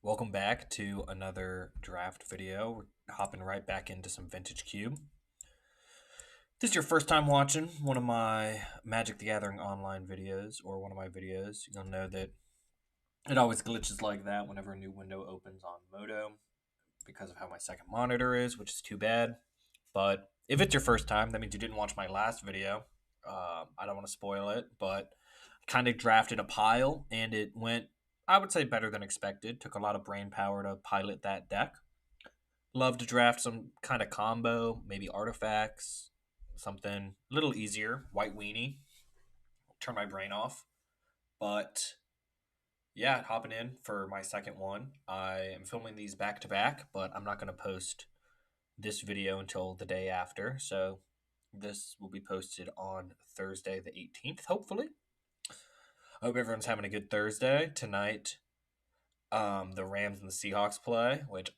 Welcome back to another draft video. We're hopping right back into some vintage cube. If this is your first time watching one of my Magic the Gathering online videos or one of my videos, you'll know that it always glitches like that whenever a new window opens on Moto because of how my second monitor is, which is too bad. But if it's your first time, that means you didn't watch my last video. I don't want to spoil it, but I kind of drafted a pile and it went, I would say, better than expected. Took a lot of brain power to pilot that deck. Love to draft some kind of combo, maybe artifacts, something a little easier. White weenie, turn my brain off. But yeah, hopping in for my second one. I am filming these back to back, but I'm not going to post this video until the day after. So this will be posted on Thursday, the 18th, hopefully. I hope everyone's having a good Thursday. Tonight, the Rams and the Seahawks play, which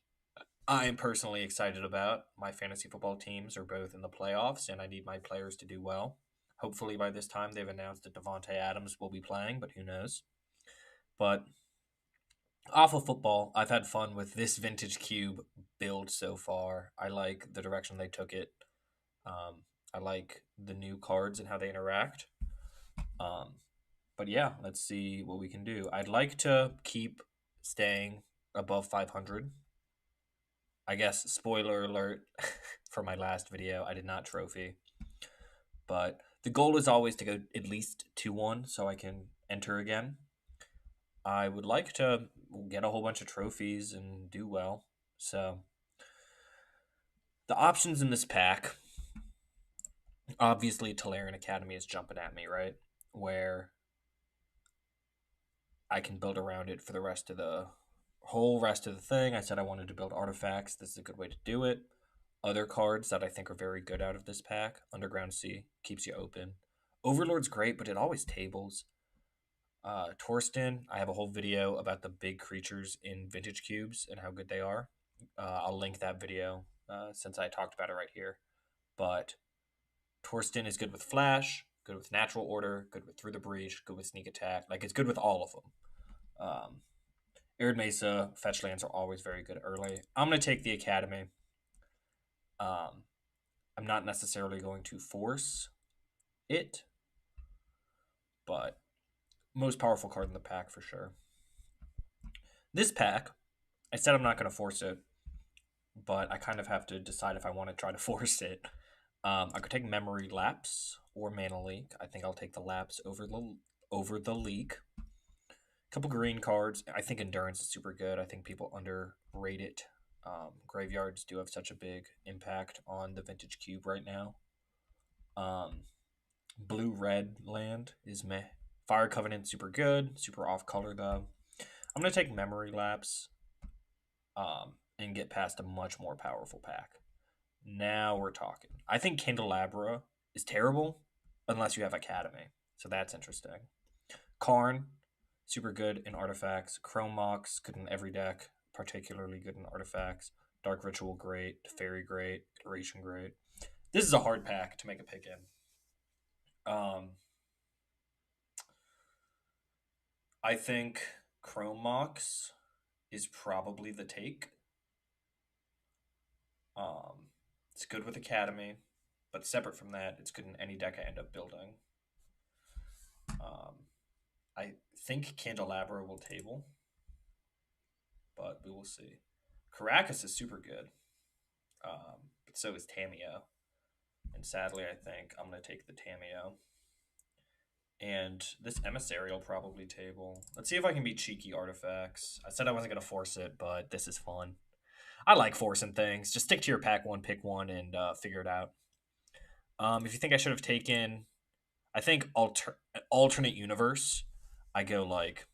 I am personally excited about. My fantasy football teams are both in the playoffs, and I need my players to do well. Hopefully, by this time, they've announced that Devontae Adams will be playing, but who knows? But off of football, I've had fun with this vintage cube build so far. I like the direction they took it. I like the new cards and how they interact. Um, but yeah, let's see what we can do. I'd like to keep staying above 500. I guess, spoiler alert for my last video, I did not trophy. But the goal is always to go at least 2-1 so I can enter again. I would like to get a whole bunch of trophies and do well. So the options in this pack, obviously Tolarian Academy is jumping at me, right? Where I can build around it for the rest of the whole rest of the thing. I said I wanted to build artifacts. This is a good way to do it. Other cards that I think are very good out of this pack. Underground Sea keeps you open. Overlord's great, but it always tables. Torsten, I have a whole video about the big creatures in vintage cubes and how good they are. I'll link that video since I talked about it right here. But Torsten is good with Flash, good with Natural Order, good with Through the Breach, good with Sneak Attack. Like, it's good with all of them. Arid Mesa, fetch lands are always very good early. I'm going to take the Academy. I'm not necessarily going to force it, but most powerful card in the pack for sure. This pack, I said I'm not going to force it, but I kind of have to decide if I want to try to force it. I could take Memory Lapse or Mana Leak. I think I'll take the Lapse over the Leak. Couple green cards. I think Endurance is super good. I think people underrate it. Graveyards do have such a big impact on the vintage cube right now. Blue-red land is meh. Fire Covenant, super good. Super off-color, though. I'm going to take Memory Lapse and get past a much more powerful pack. Now we're talking. I think Candelabra is terrible unless you have Academy. So that's interesting. Karn, super good in artifacts. Chrome Mox, good in every deck, particularly good in artifacts. Dark Ritual, great. Fairy, great. Iteration, great. This is a hard pack to make a pick in. I think Chrome Mox is probably the take. It's good with Academy, but separate from that, it's good in any deck I end up building. I think Candelabra will table, but we will see. Caracas is super good, but so is Tameo. And sadly, I think I'm going to take the Tameo. And this Emissary will probably table. Let's see if I can beat cheeky artifacts. I said I wasn't going to force it, but this is fun. I like forcing things. Just stick to your pack one, pick one, and figure it out. If you think I should have taken, I think alternate universe, I go like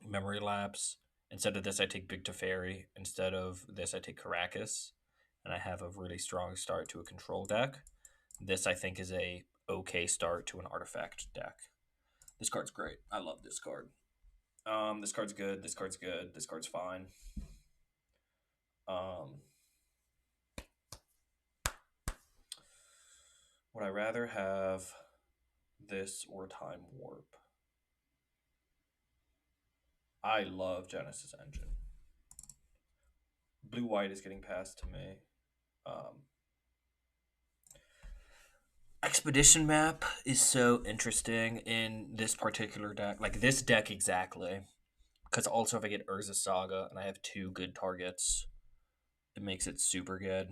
Memory Lapse. Instead of this, I take Big Teferi. Instead of this, I take Caracas. And I have a really strong start to a control deck. This, I think, is a okay start to an artifact deck. This card's great. I love this card. This card's good. This card's good. This card's fine. Would I rather have this or Time Warp? I love Genesis Engine. Blue-white is getting passed to me. Expedition map is so interesting in this particular deck. Like this deck exactly. Because also if I get Urza Saga and I have two good targets, it makes it super good.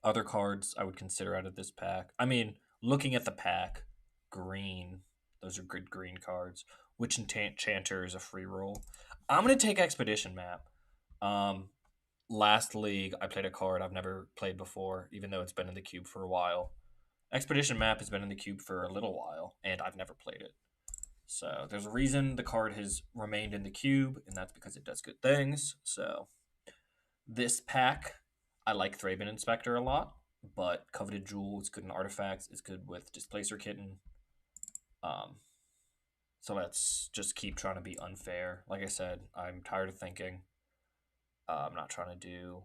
Other cards I would consider out of this pack. I mean, looking at the pack, green. Those are good green cards. Witch Enchanter is a free roll. I'm going to take Expedition map. Last league, I played a card I've never played before, even though it's been in the cube for a while. Expedition map has been in the cube for a little while, and I've never played it. So there's a reason the card has remained in the cube, and that's because it does good things. So this pack, I like Thraben Inspector a lot, but Coveted Jewel is good in artifacts. It's good with Displacer Kitten. So let's just keep trying to be unfair. Like I said, I'm tired of thinking. I'm not trying to do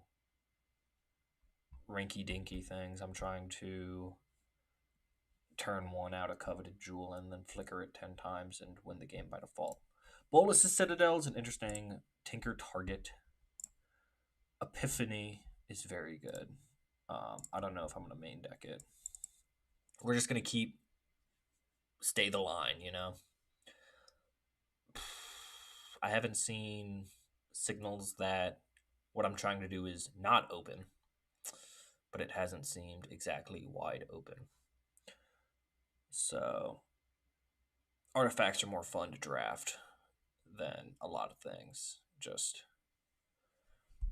rinky-dinky things. I'm trying to turn one out a Coveted Jewel and then flicker it 10 times and win the game by default. Bolus's Citadel is an interesting tinker target. Epiphany is very good. I don't know if I'm going to main deck it. We're just going to stay the line, you know? I haven't seen signals that what I'm trying to do is not open, but it hasn't seemed exactly wide open. So, artifacts are more fun to draft than a lot of things.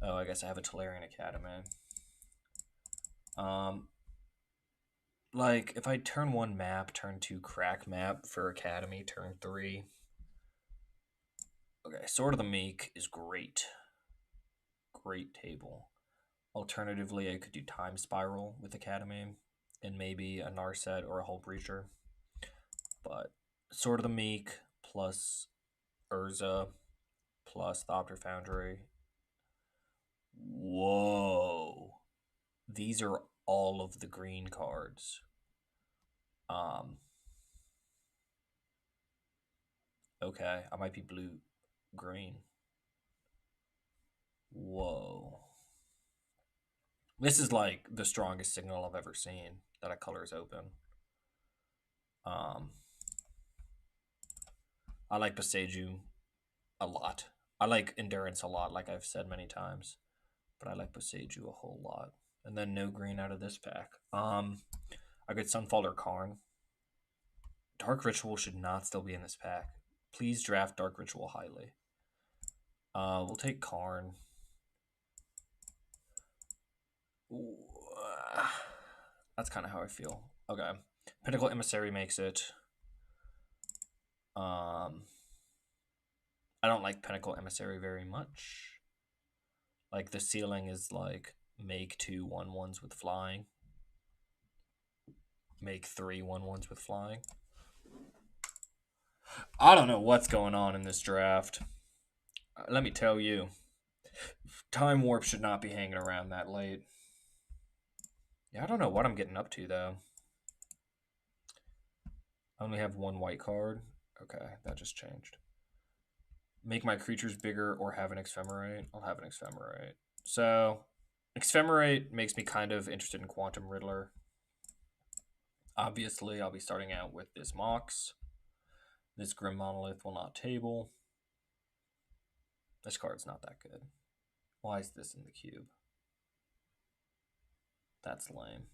Oh, I guess I have a Tolarian Academy. Like, if I turn 1 map, turn 2 crack map for Academy, turn 3. Okay, Sword of the Meek is great. Great table. Alternatively, I could do Time Spiral with Academy and maybe a Narset or a Hull Breacher. But Sword of the Meek plus Urza plus Thopter Foundry. Whoa. These are all of the green cards. Okay, I might be blue-green. Whoa. This is like the strongest signal I've ever seen that a color is open. I like Boseiju a lot. I like Endurance a lot, like I've said many times. But I like Boseiju a whole lot. And then no green out of this pack. I get Sunfall or Karn. Dark Ritual should not still be in this pack. Please draft Dark Ritual highly. We'll take Karn. Ooh, that's kind of how I feel. Okay. Pinnacle Emissary makes it. I don't like Pinnacle Emissary very much. Like, the ceiling is like, make 2 1/1s with flying. Make 3 1/1s with flying. I don't know what's going on in this draft. Let me tell you. Time Warp should not be hanging around that late. Yeah, I don't know what I'm getting up to, though. I only have 1 white card. Okay, that just changed. Make my creatures bigger or have an Ephemerate. I'll have an Ephemerate. So, Ephemerate makes me kind of interested in Quantum Riddler. Obviously, I'll be starting out with this Mox. This Grim Monolith will not table. This card's not that good. Why is this in the cube? That's lame.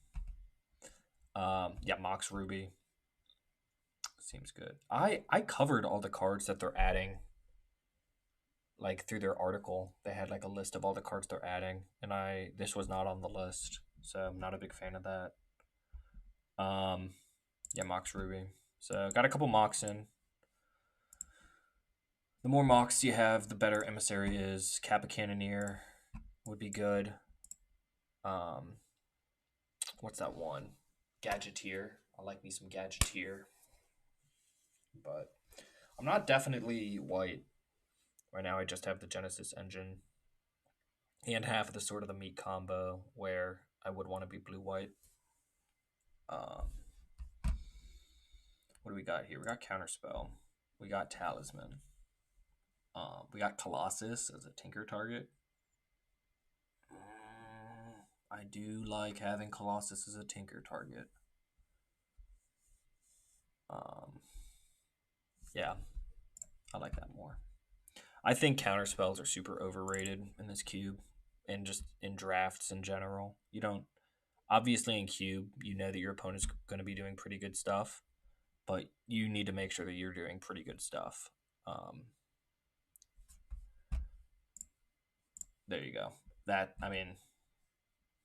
Yeah, Mox Ruby. Seems good. I covered all the cards that they're adding. Like, through their article, they had like a list of all the cards they're adding, and this was not on the list, so I'm not a big fan of that. Yeah, Mox Ruby. So got a couple Mox in. The more Mox you have, the better Emissary is. Kappa Cannoneer would be good. What's that one? Gadgeteer. I like me some Gadgeteer. But I'm not definitely white. Right now I just have the Genesis Engine and half of the Sword of the Meek combo where I would want to be blue-white. What do we got here? We got Counterspell. We got Talisman. We got Colossus as a tinker target. I do like having Colossus as a tinker target. Yeah, I like that more. I think counter spells are super overrated in this cube and just in drafts in general. You don't, obviously in cube, you know that your opponent's going to be doing pretty good stuff, but you need to make sure that you're doing pretty good stuff. There you go. That, I mean,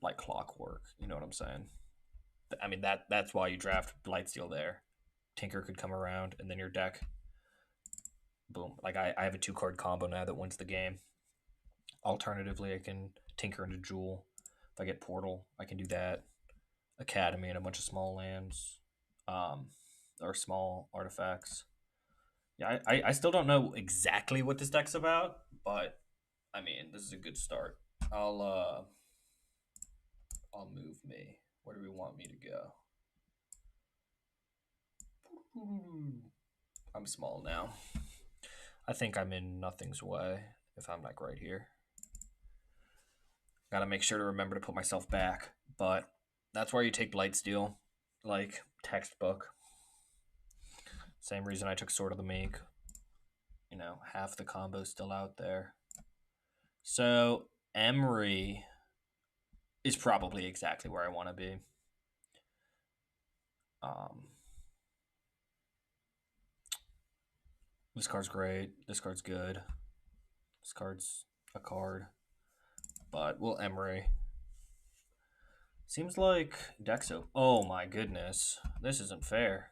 like clockwork. You know what I'm saying? I mean, that's why you draft Blightsteel there. Tinker could come around, and then your deck, boom. Like I have a 2-card combo now that wins the game. Alternatively, I can Tinker into Jewel. If I get Portal, I can do that. Academy and a bunch of small lands, or small artifacts. Yeah, I still don't know exactly what this deck's about, but I mean, this is a good start. I'll move me. Where do we want me to go? I'm small now. I think I'm in nothing's way if I'm like right here. Gotta make sure to remember to put myself back, but that's where you take Blightsteel, like textbook. Same reason I took Sword of the Meek. You know, half the combo's still out there. So Emissary is probably exactly where I want to be. This card's great. This card's good. This card's a card. But we'll Emissary. Seems like Dexo. Oh my goodness. This isn't fair.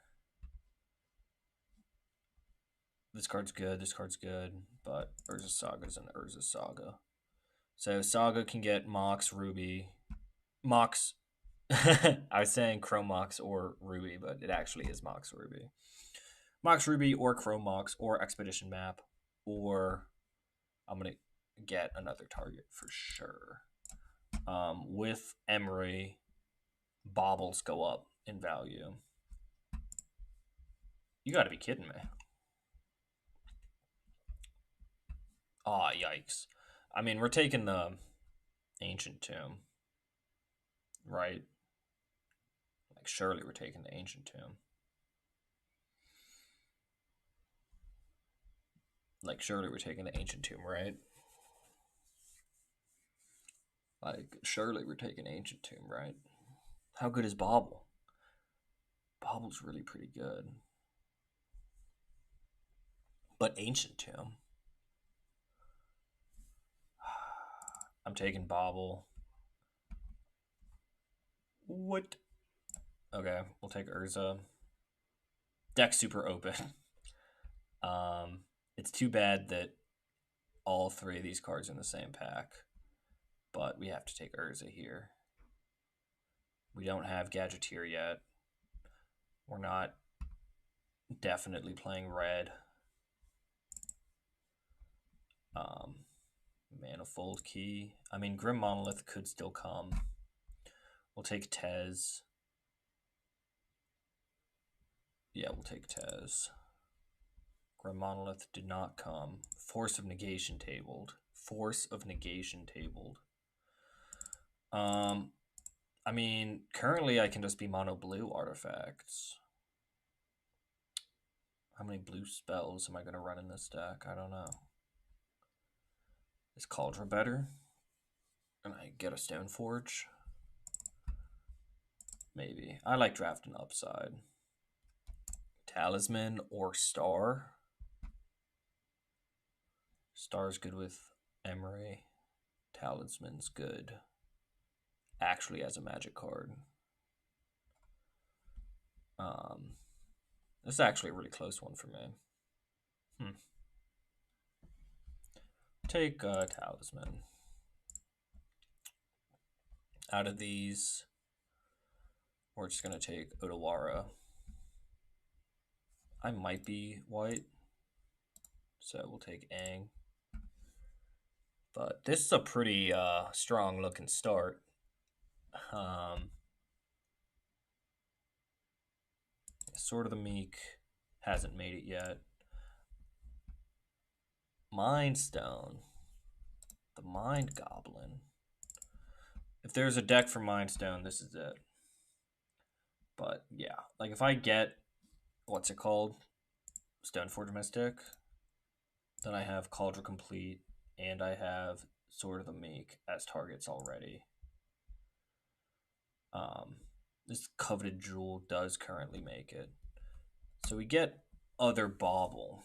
This card's good. This card's good. But Urza Saga's an Urza Saga. So Saga can get Mox, Ruby. Mox. I was saying Chrome Mox or Ruby, but it actually is Mox Ruby. Mox Ruby or Chrome Mox or Expedition Map, or I'm going to get another target for sure. With Emissary, baubles go up in value. You got to be kidding me. Aw, oh, yikes. I mean, we're taking the Ancient Tomb, right? Like, surely we're taking the Ancient Tomb. Like, surely we're taking the Ancient Tomb, right? Like, surely we're taking Ancient Tomb, right? How good is Bauble? Bauble's really pretty good. But Ancient Tomb. I'm taking Bauble. What? Okay, we'll take Urza. Deck super open. It's too bad that all 3 of these cards are in the same pack. But we have to take Urza here. We don't have Gadgeteer yet. We're not definitely playing red. Manifold Key. I mean, Grim Monolith could still come. We'll take Tez. Yeah, we'll take Tez. Grim Monolith did not come. Force of Negation tabled. Force of Negation tabled. I mean, currently I can just be mono blue artifacts. How many blue spells am I going to run in this deck? I don't know. Is Cauldron better? And I get a Stoneforge? Maybe. I like drafting upside. Talisman or Star? Star's good with Emissary. Talisman's good. Actually as a magic card. This is actually a really close one for me. Take Talisman. Out of these, we're just going to take Odawara. I might be white, so we'll take Aang. But this is a pretty strong looking start. Sword of the Meek hasn't made it yet. Mind Stone. The Mind Goblin. If there's a deck for Mind Stone, this is it. But yeah, like if I get, what's it called? Stoneforge Mystic, then I have Cauldron Complete, and I have Sword of the Meek as targets already. This coveted jewel does currently make it. So we get Other Bauble.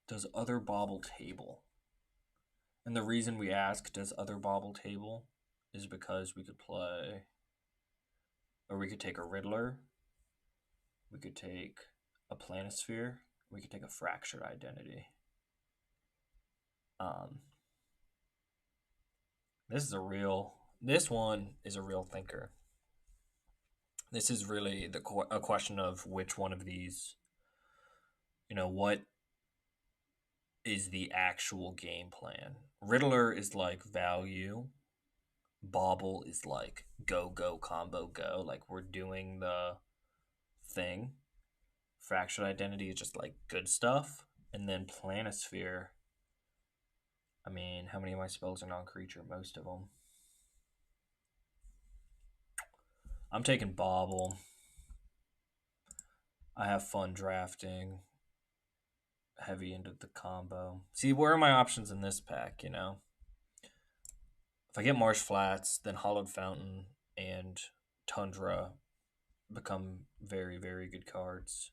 Does Other Bauble table? And the reason we ask, does Other Bauble table, is because we could play, or we could take a Riddler, we could take a Planisphere, we could take a Fractured Identity. This one is a real thinker. This is really a question of which one of these, what is the actual game plan. Riddler is like value. Bauble is like go, combo, go. Like we're doing the thing. Fractured Identity is just like good stuff. And then Planisphere, I mean, how many of my spells are non-creature? Most of them. I'm taking Bauble. I have fun drafting heavy into the combo. See, where are my options in this pack, If I get Marsh Flats, then Hollowed Fountain and Tundra become very, very good cards.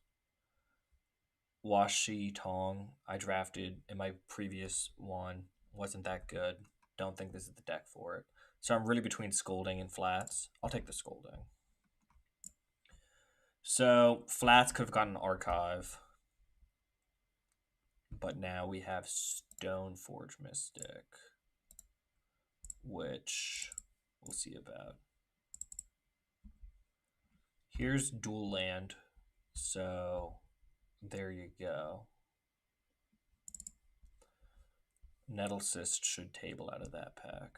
Washi Tong, I drafted in my previous one, wasn't that good. Don't think this is the deck for it. So I'm really between Scolding and Flats. I'll take the Scolding. So Flats could have gotten Archive, but now we have Stoneforge Mystic, which we'll see about. Here's Dual Land, so there you go. Nettle Cyst should table out of that pack.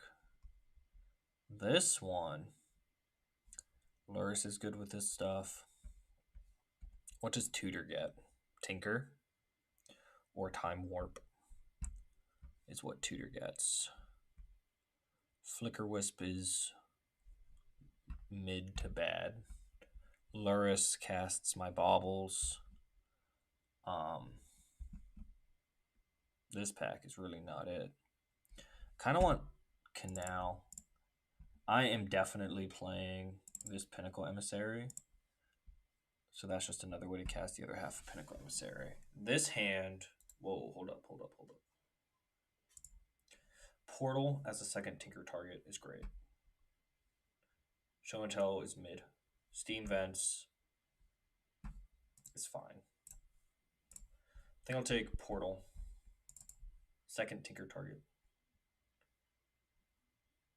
This one, Luris is good with this stuff. What does Tutor get? Tinker or Time Warp is what Tutor gets. Flicker Wisp is mid to bad. Luris casts my Baubles. This pack is really not it. Kind of want Canal. I am definitely playing this Pinnacle Emissary. So that's just another way to cast the other half of Pinnacle Emissary. This hand, whoa, hold up. Portal as a second Tinker target is great. Show and Tell is mid. Steam Vents is fine. I think I'll take Portal. Second Tinker target.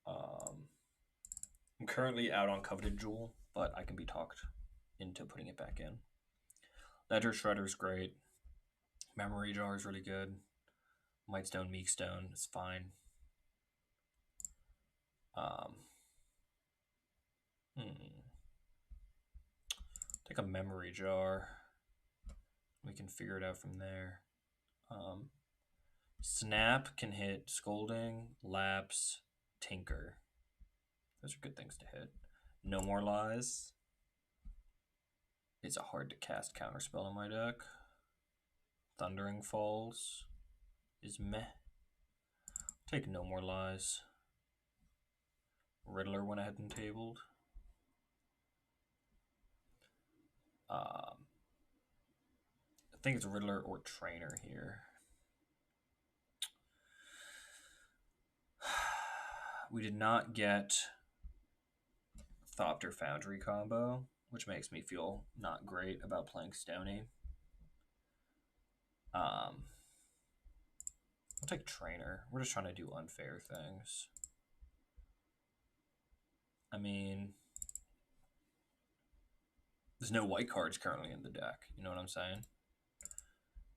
I'm currently out on Coveted Jewel, but I can be talked into putting it back in. Ledger Shredder is great. Memory Jar is really good. Mightstone, Meekstone is fine. Take a Memory Jar. We can figure it out from there. Snap can hit Scolding, Lapse, Tinker. Those are good things to hit. No More Lies. It's a hard to cast counterspell in my deck. Thundering Falls is meh. Take No More Lies. Riddler went ahead and tabled. I think it's Riddler or Trainer here. We did not get Thopter Foundry combo, which makes me feel not great about playing Stony. I'll take Trainer. We're just trying to do unfair things. I mean, there's no white cards currently in the deck. You know what I'm saying?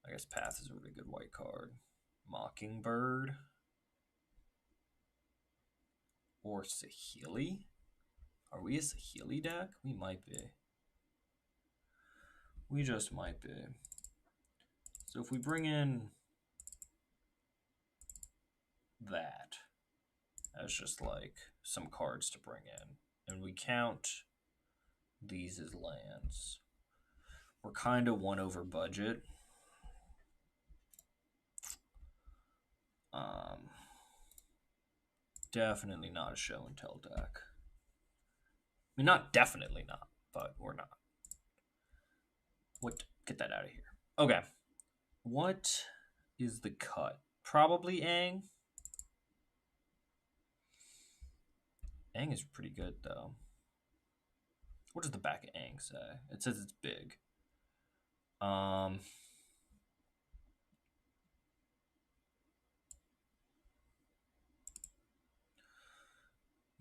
I guess Path is a really good white card. Mockingbird. Or Saheeli? Are we a Saheeli deck? We might be. We just might be. So if we bring in that as just like some cards to bring in. And we count these as lands. We're kind of one over budget. Definitely not a show and tell deck. I mean, not definitely not, but we're not. What? Get that out of here. Okay. What is the cut? Probably Aang. Aang is pretty good, though. What does the back of Aang say? It says it's big. I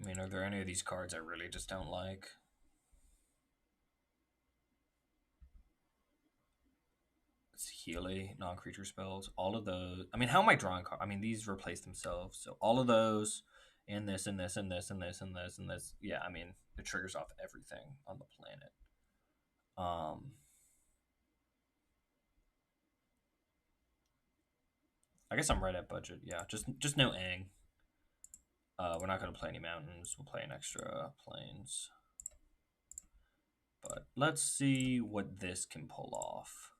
mean, are there any of these cards I really just don't like? It's Healy, non-creature spells. All of those. I mean, how am I drawing cards? I mean, these replace themselves. So all of those, and this, and this, and this, and this, and this, and this. Yeah, I mean, it triggers off everything on the planet. I guess I'm right at budget. Yeah, just no Aang. We're not going to play any mountains. We'll play an extra plains. But let's see what this can pull off.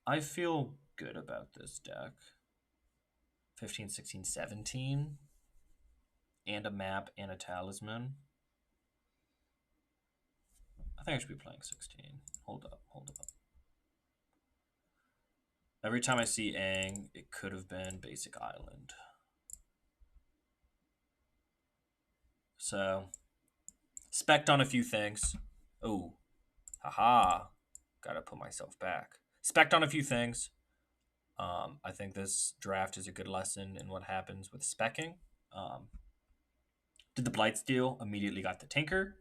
I feel good about this deck. 15, 16, 17. And a map and a talisman. I think I should be playing 16. Hold up. Every time I see Aang, it could have been Basic Island. So, spec'd on a few things. Oh, haha. Gotta put myself back. Spec'd on a few things. I think this draft is a good lesson in what happens with specking. Did the Blightsteel, immediately got the Tinker.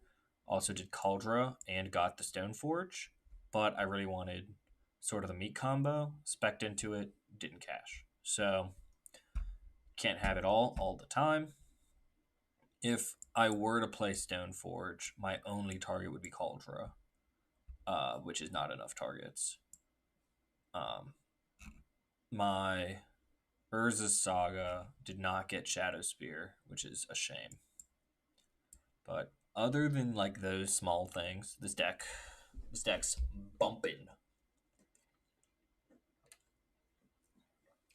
Also did Cauldra and got the Stoneforge. But I really wanted sort of the meat combo. Spec'd into it, didn't cash. So, can't have it all the time. If I were to play Stoneforge, my only target would be Cauldra, which is not enough targets. My Urza's Saga did not get Shadow Spear, which is a shame. But other than like those small things, this deck's bumping.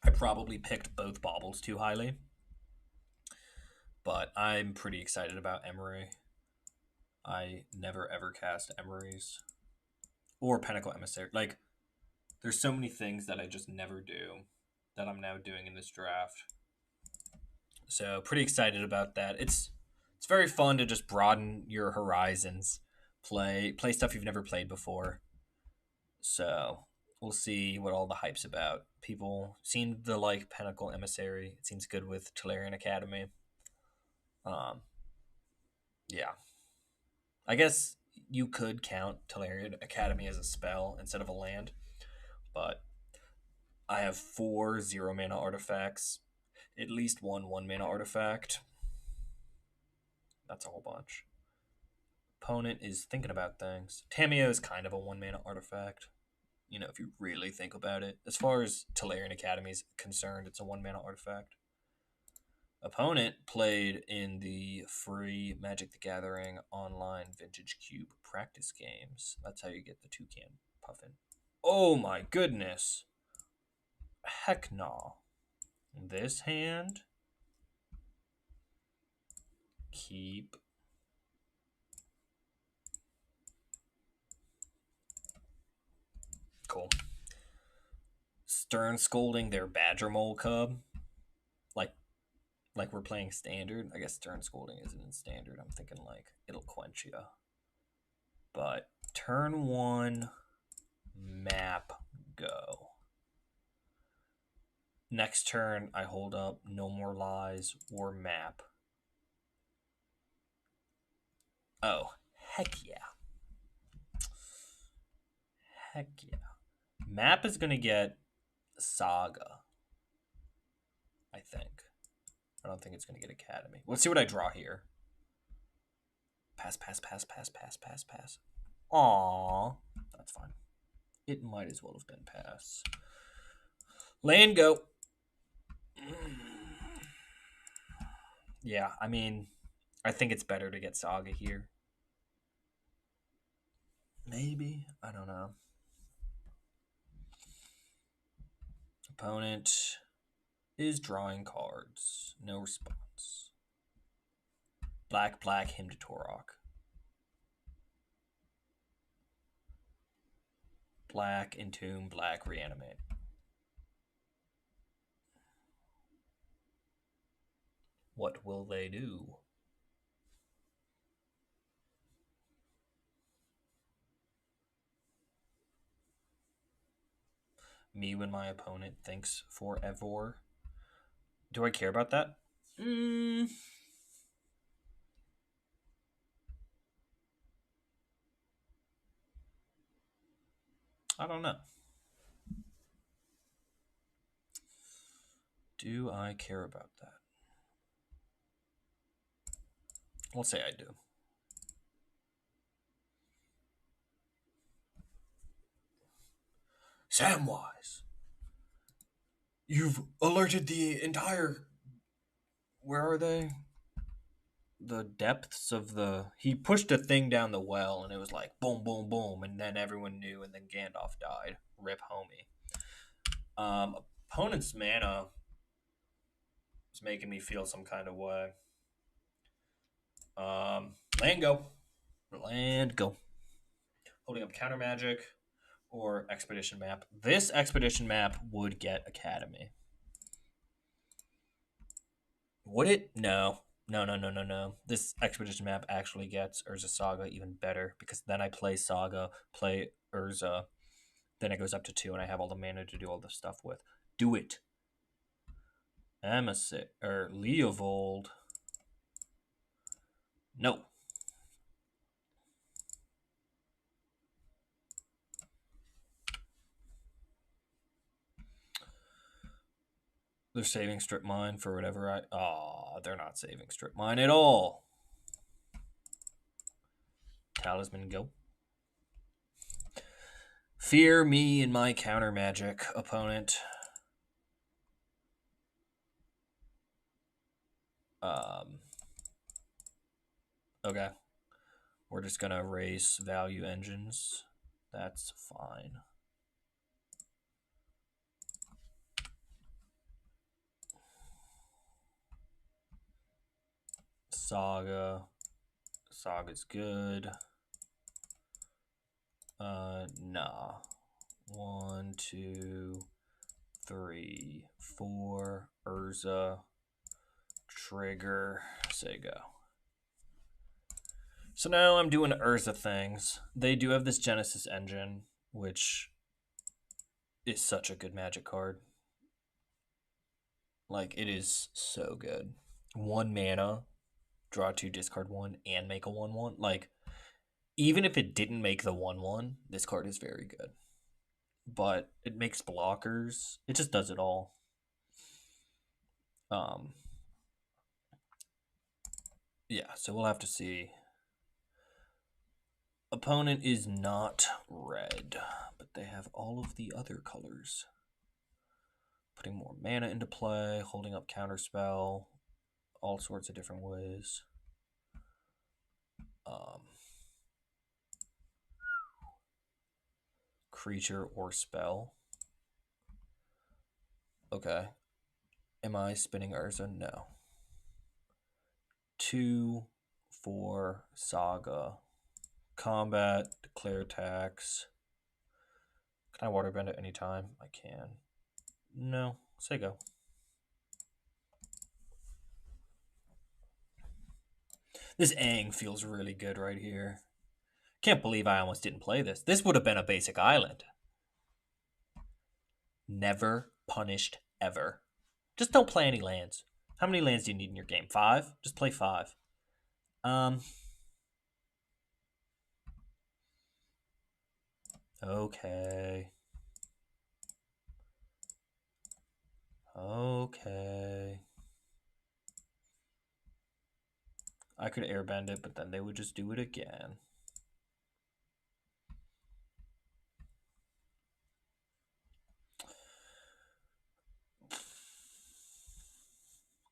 I probably picked both baubles too highly, but I'm pretty excited about Emissary. I never ever cast Emissaries or Pinnacle Emissary. Like, there's so many things that I just never do that I'm now doing in this draft. So pretty excited about that. It's very fun to just broaden your horizons, play stuff you've never played before. So we'll see what all the hype's about. People seem to like Pinnacle Emissary. It seems good with Tolarian Academy. Yeah. I guess you could count Tolarian Academy as a spell instead of a land, but I have 4 0-mana artifacts, at least one 1-mana artifact. That's a whole bunch. Opponent is thinking about things. Tamiyo is kind of a 1-mana artifact, you know, if you really think about it. As far as Tolarian Academy is concerned, it's a 1-mana artifact. Opponent played in the free Magic the Gathering online Vintage Cube practice games. That's how you get the Toucan Puffin. Oh my goodness. Heck no. This hand. Keep. Cool. Stern scolding their Badger Mole Cub. Like we're playing standard. I guess Stern scolding isn't in standard. I'm thinking like it'll quench you. But turn 1, map, go. Next turn, I hold up No More Lies or map. Oh, heck yeah. Heck yeah. Map is going to get Saga, I think. I don't think it's going to get Academy. Let's see what I draw here. Pass. Aww. That's fine. It might as well have been pass. Land go. Yeah, I mean, I think it's better to get Saga here. Maybe? I don't know. Opponent is drawing cards. No response. Black, black, him to Torok. Black, entomb, black, reanimate. What will they do? Me when my opponent thinks forever. Do I care about that? I don't know. Do I care about that? Let's say I do. Samwise, you've alerted the entire... Where are they? The depths of the... He pushed a thing down the well, and it was like boom, boom, boom, and then everyone knew, and then Gandalf died. Rip homie. Opponent's mana is making me feel some kind of way. Land go. Land go. Holding up counter magic or expedition map. This expedition map would get Academy. Would it? No. No. This expedition map actually gets Urza Saga even better because then I play Saga, play Urza, then it goes up to 2 and I have all the mana to do all the stuff with. Do it. Emissary or Leovold. No. They're saving Strip Mine for whatever I... Aw, they're not saving Strip Mine at all. Talisman, go. Fear me and my counter magic, opponent. Okay. We're just going to erase value engines. That's fine. Saga. Saga's good. Nah. 1, 2, 3, 4. Urza. Trigger. Say go. So now I'm doing Urza things. They do have this Genesis engine, which is such a good magic card. Like, it is so good. 1 mana, draw 2, discard 1, and make a 1/1. Like, even if it didn't make the 1/1, this card is very good. But it makes blockers. It just does it all. Yeah, so we'll have to see. Opponent is not red, but they have all of the other colors. Putting more mana into play, holding up counterspell, all sorts of different ways. Creature or spell. Okay. Am I spinning Urza? No. 2, 4, Saga. Combat, declare attacks. Can I waterbend at any time? I can. No. Say go. This Aang feels really good right here. Can't believe I almost didn't play this. This would have been a basic island. Never punished ever. Just don't play any lands. How many lands do you need in your game? 5? Just play 5. Okay. I could airbend it, but then they would just do it again.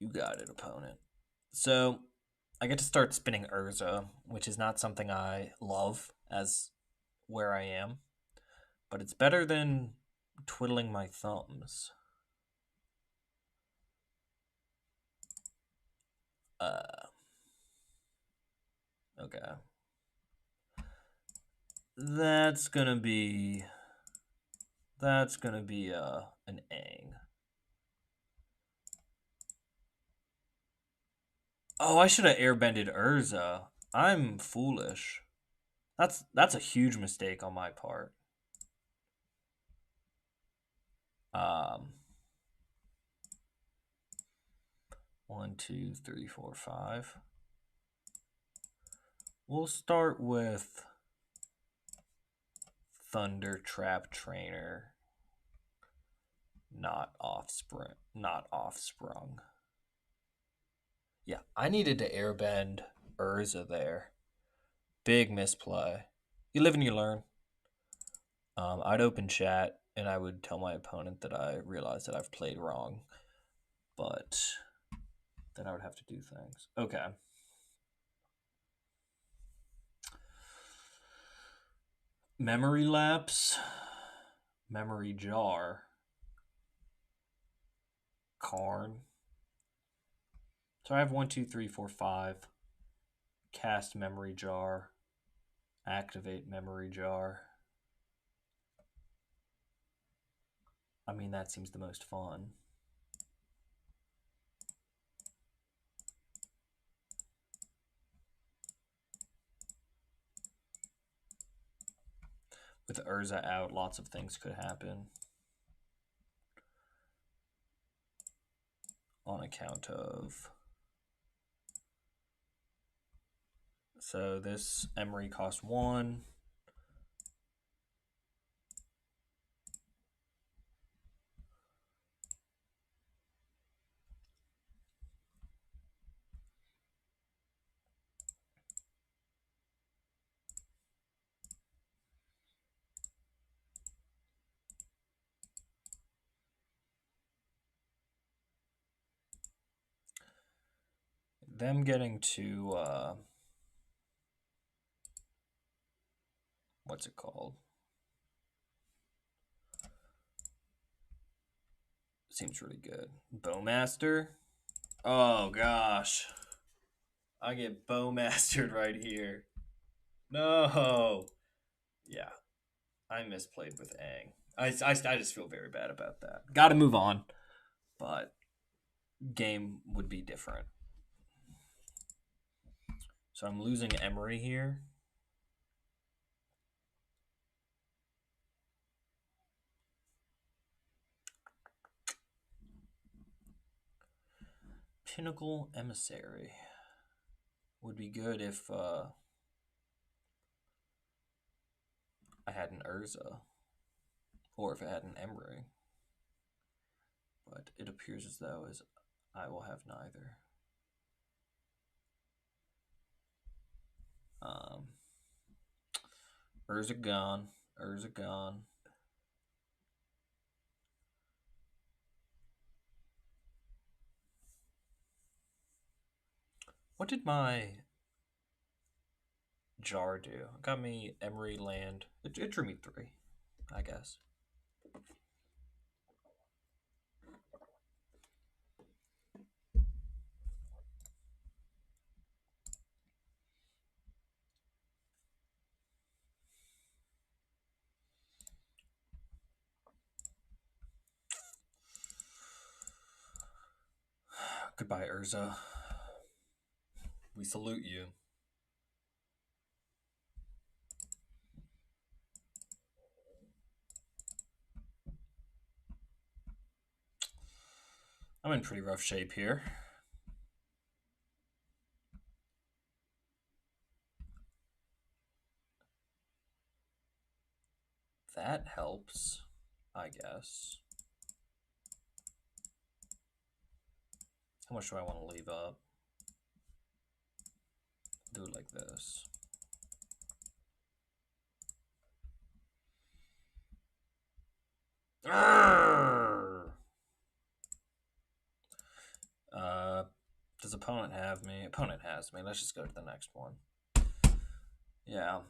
You got it, opponent. So I get to start spinning Urza, which is not something I love as where I am, but it's better than twiddling my thumbs. Okay. That's gonna be an Aang. Oh, I should have airbended Urza. I'm foolish. That's a huge mistake on my part. Um, 1, 2, 3, 4, 5. We'll start with Thunder Trap Trainer, not offsprung. Yeah, I needed to airbend Urza there. Big misplay. You live and you learn. I'd open chat and I would tell my opponent that I realized that I've played wrong, but then I would have to do things. Okay. Memory lapse, memory jar, karn. So I have 1, 2, 3, 4, 5. Cast memory jar, activate memory jar. I mean, that seems the most fun. With Urza out, lots of things could happen. On account of... So this Emissary costs 1. Them getting to... what's it called? Seems really good. Bowmaster? Oh, gosh. I get bowmastered right here. No. Yeah, I misplayed with Aang. I just feel very bad about that. Got to move on, but game would be different. So I'm losing Emissary here. Pinnacle Emissary would be good if I had an Urza, or if I had an Emissary. But it appears as though as I will have neither. Urza gone. Urza gone. What did my jar do? It got me Emissary land. It drew me 3, I guess. Goodbye, Urza. We salute you. I'm in pretty rough shape here. That helps, I guess. How much do I want to leave up? Do it like this. Does opponent have me? Opponent has me. Let's just go to the next one. Yeah.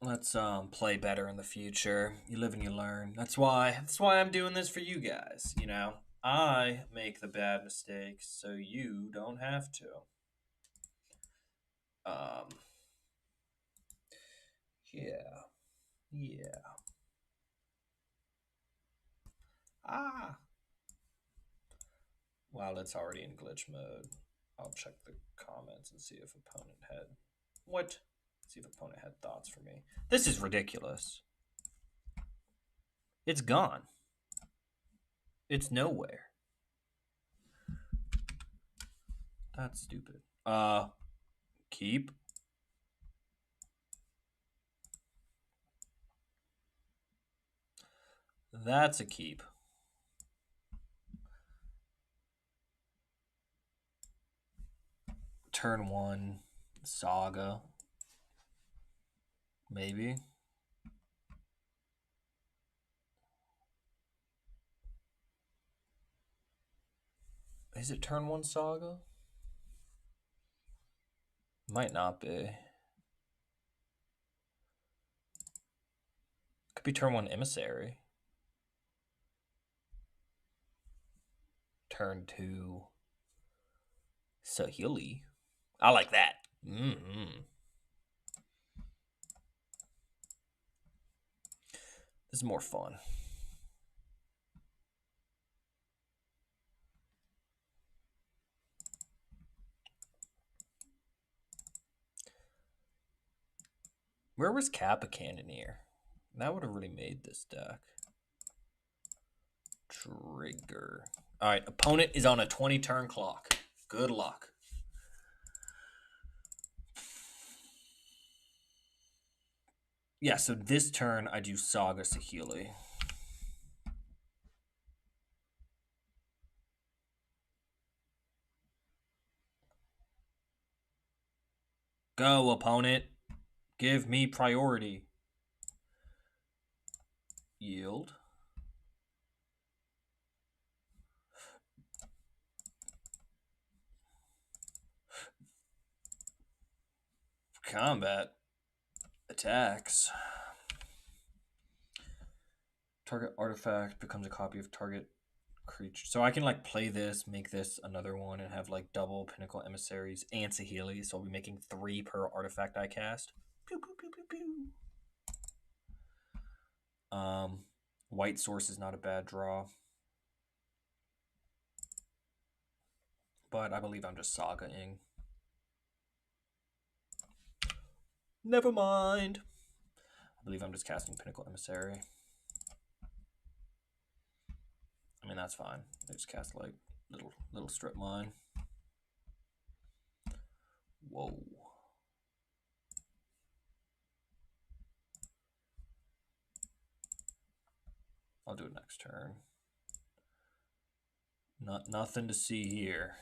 Let's play better in the future. You live and you learn. That's why I'm doing this for you guys, you know. I make the bad mistakes so you don't have to. Um yeah. Yeah. Ah. While it's already in glitch mode, I'll check the comments and see if opponent had what? See if opponent had thoughts for me. This is ridiculous. It's gone. It's nowhere. That's stupid. Keep. That's a keep. Turn 1 saga. Maybe. Is it turn 1 saga? Might not be. Could be turn 1 emissary. Turn 2 Sahili. I like that. This is more fun. Where was Kappa Cannoneer? That would have really made this deck. Trigger. Alright, opponent is on a 20 turn clock. Good luck. Yeah, so this turn I do Saga Sahili. Go, opponent. Give me priority. Yield. Combat. Attacks. Target artifact becomes a copy of target creature. So I can like play this, make this another one, and have like double Pinnacle Emissaries and Sahili. So I'll be making 3 per artifact I cast. Pew, pew, pew, pew, pew. White Source is not a bad draw. But I believe I'm just Sagaing. Never mind. I believe I'm just casting Pinnacle Emissary. I mean, that's fine. I just cast like little strip mine. Whoa. I'll do it next turn. Nothing to see here.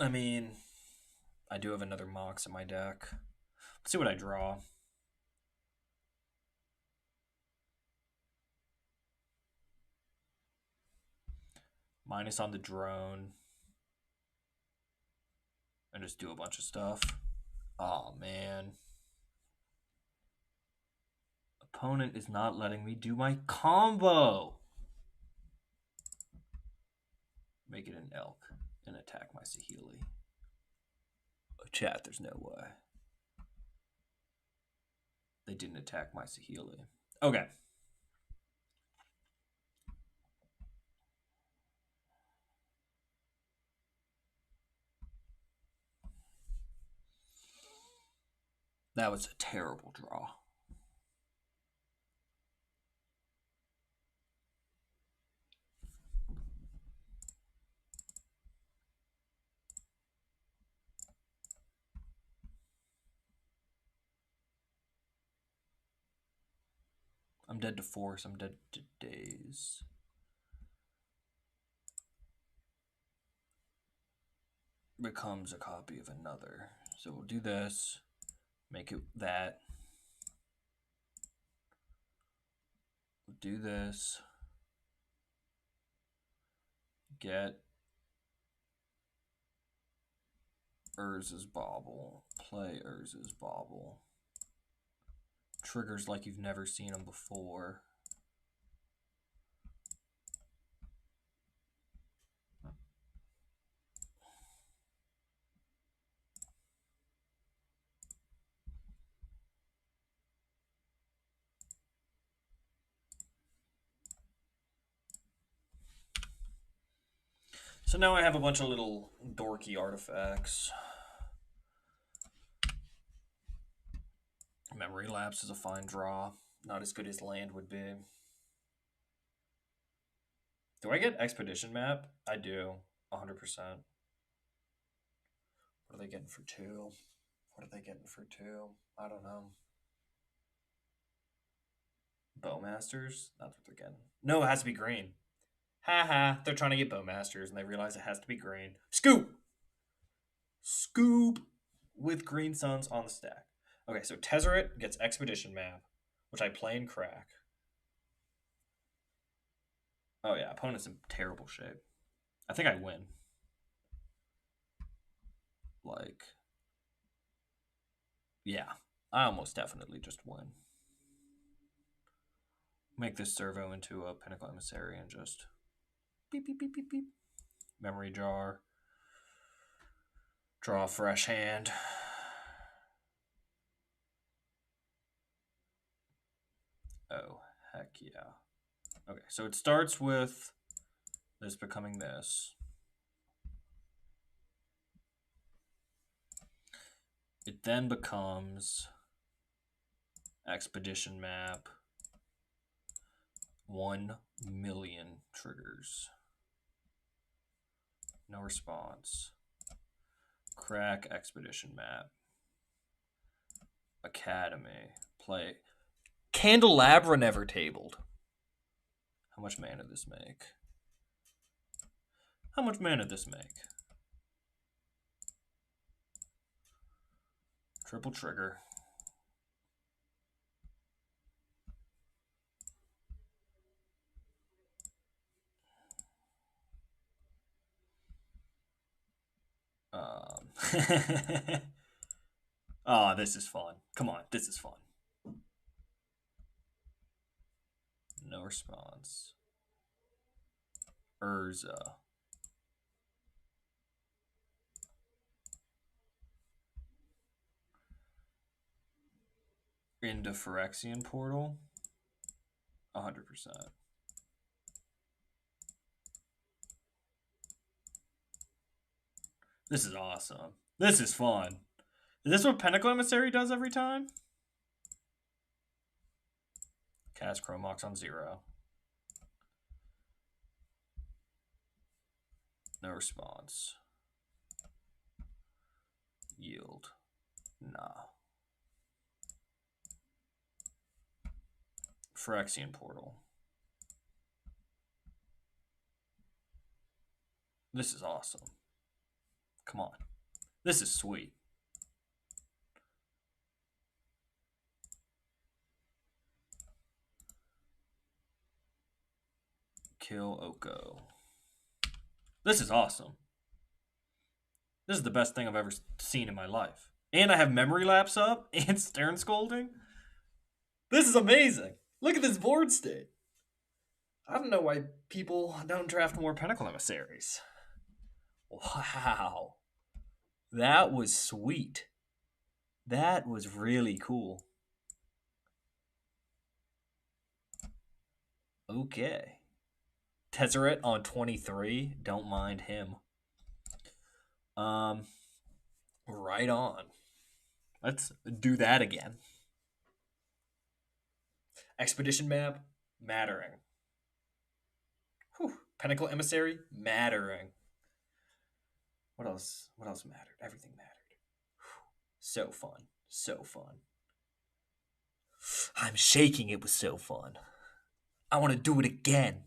I mean, I do have another Mox in my deck. Let's see what I draw. Minus on the drone. And just do a bunch of stuff. Oh, man. Opponent is not letting me do my combo. Make it an elk and attack my Sahili. Oh, chat, there's no way. They didn't attack my Sahili. Okay. That was a terrible draw. I'm dead to force. I'm dead to days. Becomes a copy of another. So we'll do this. Make it that. do this. Get Urz's bauble. Play Urz's bauble. Triggers like you've never seen them before. So now I have a bunch of little dorky artifacts. Memory lapse is a fine draw. Not as good as land would be. Do I get expedition map? I do. 100%. What are they getting for 2? What are they getting for 2? I don't know. Bowmasters? That's what they're getting. No, it has to be green. Haha, they're trying to get Bowmasters and they realize it has to be green. Scoop! Scoop! With green suns on the stack. Okay, so Tezzeret gets Expedition Map, which I play and crack. Oh yeah, opponent's in terrible shape. I think I win. Like, yeah, I almost definitely just win. Make this servo into a Pinnacle Emissary and just beep, beep, beep, beep, beep. Memory jar. Draw a fresh hand. Oh, heck yeah. Okay, so it starts with this becoming this. It then becomes Expedition Map. 1 million triggers. No response. Crack Expedition Map. Academy. Play. Candelabra never tabled. How much mana did this make? How much mana did this make? Triple trigger. Oh, this is fun. Come on, this is fun. No response. Urza. Into Phyrexian Portal. 100%. This is awesome. This is fun. Is this what Pinnacle Emissary does every time? Cast Chromox on 0. No response. Yield. Nah. Phyrexian Portal. This is awesome. Come on. This is sweet. Kill Oko. This is awesome. This is the best thing I've ever seen in my life. And I have Memory Lapse up and Stern Scolding. This is amazing. Look at this board state. I don't know why people don't draft more Pinnacle Emissaries. Wow. That was sweet. That was really cool. Okay. Tezzeret on 23. Don't mind him. Right on. Let's do that again. Expedition Map, mattering. Whew. Pinnacle Emissary, mattering. What else? What else mattered? Everything mattered. Whew. So fun. So fun. I'm shaking. It was so fun. I want to do it again.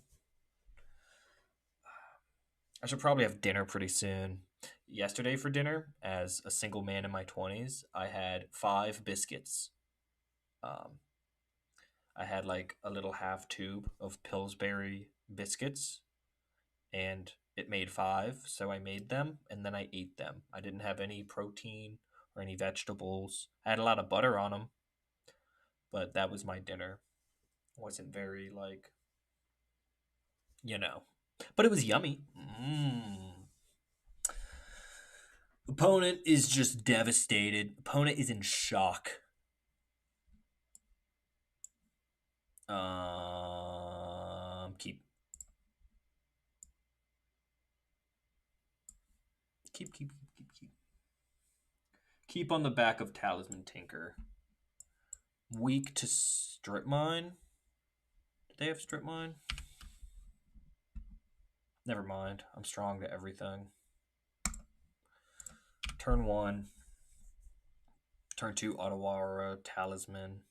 I should probably have dinner pretty soon. Yesterday for dinner, as a single man in my 20s, I had 5 biscuits. I had like a little half tube of Pillsbury biscuits, and it made 5, so I made them and then I ate them. I didn't have any protein or any vegetables. I had a lot of butter on them, but that was my dinner. It wasn't very like, you know, but it was yummy. Opponent is just devastated. Opponent is in shock. Keep. Keep on the back of Talisman Tinker. Weak to Strip Mine. Do they have Strip Mine? Never mind. I'm strong to everything. Turn 1. Turn 2, Otawara, Talisman.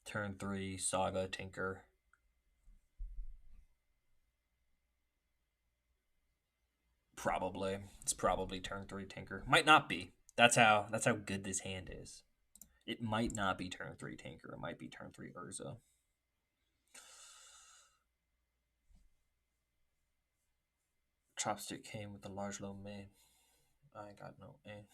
Turn 3, Saga, Tinker. Probably. It's probably turn 3, Tinker. Might not be. That's how good this hand is. It might not be turn 3, Tinker. It might be turn 3, Urza. Chopstick came with the large low main. I got no A.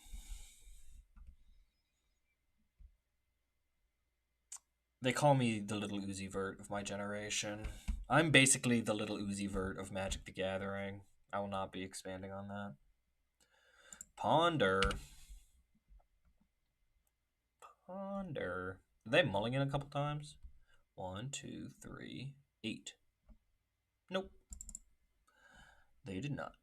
They call me the little Uzi Vert of my generation. I'm basically the little Uzi Vert of Magic the Gathering. I will not be expanding on that. Ponder. Ponder. Did they mulligan a couple times? 1, 2, 3, 8. Nope. They did not.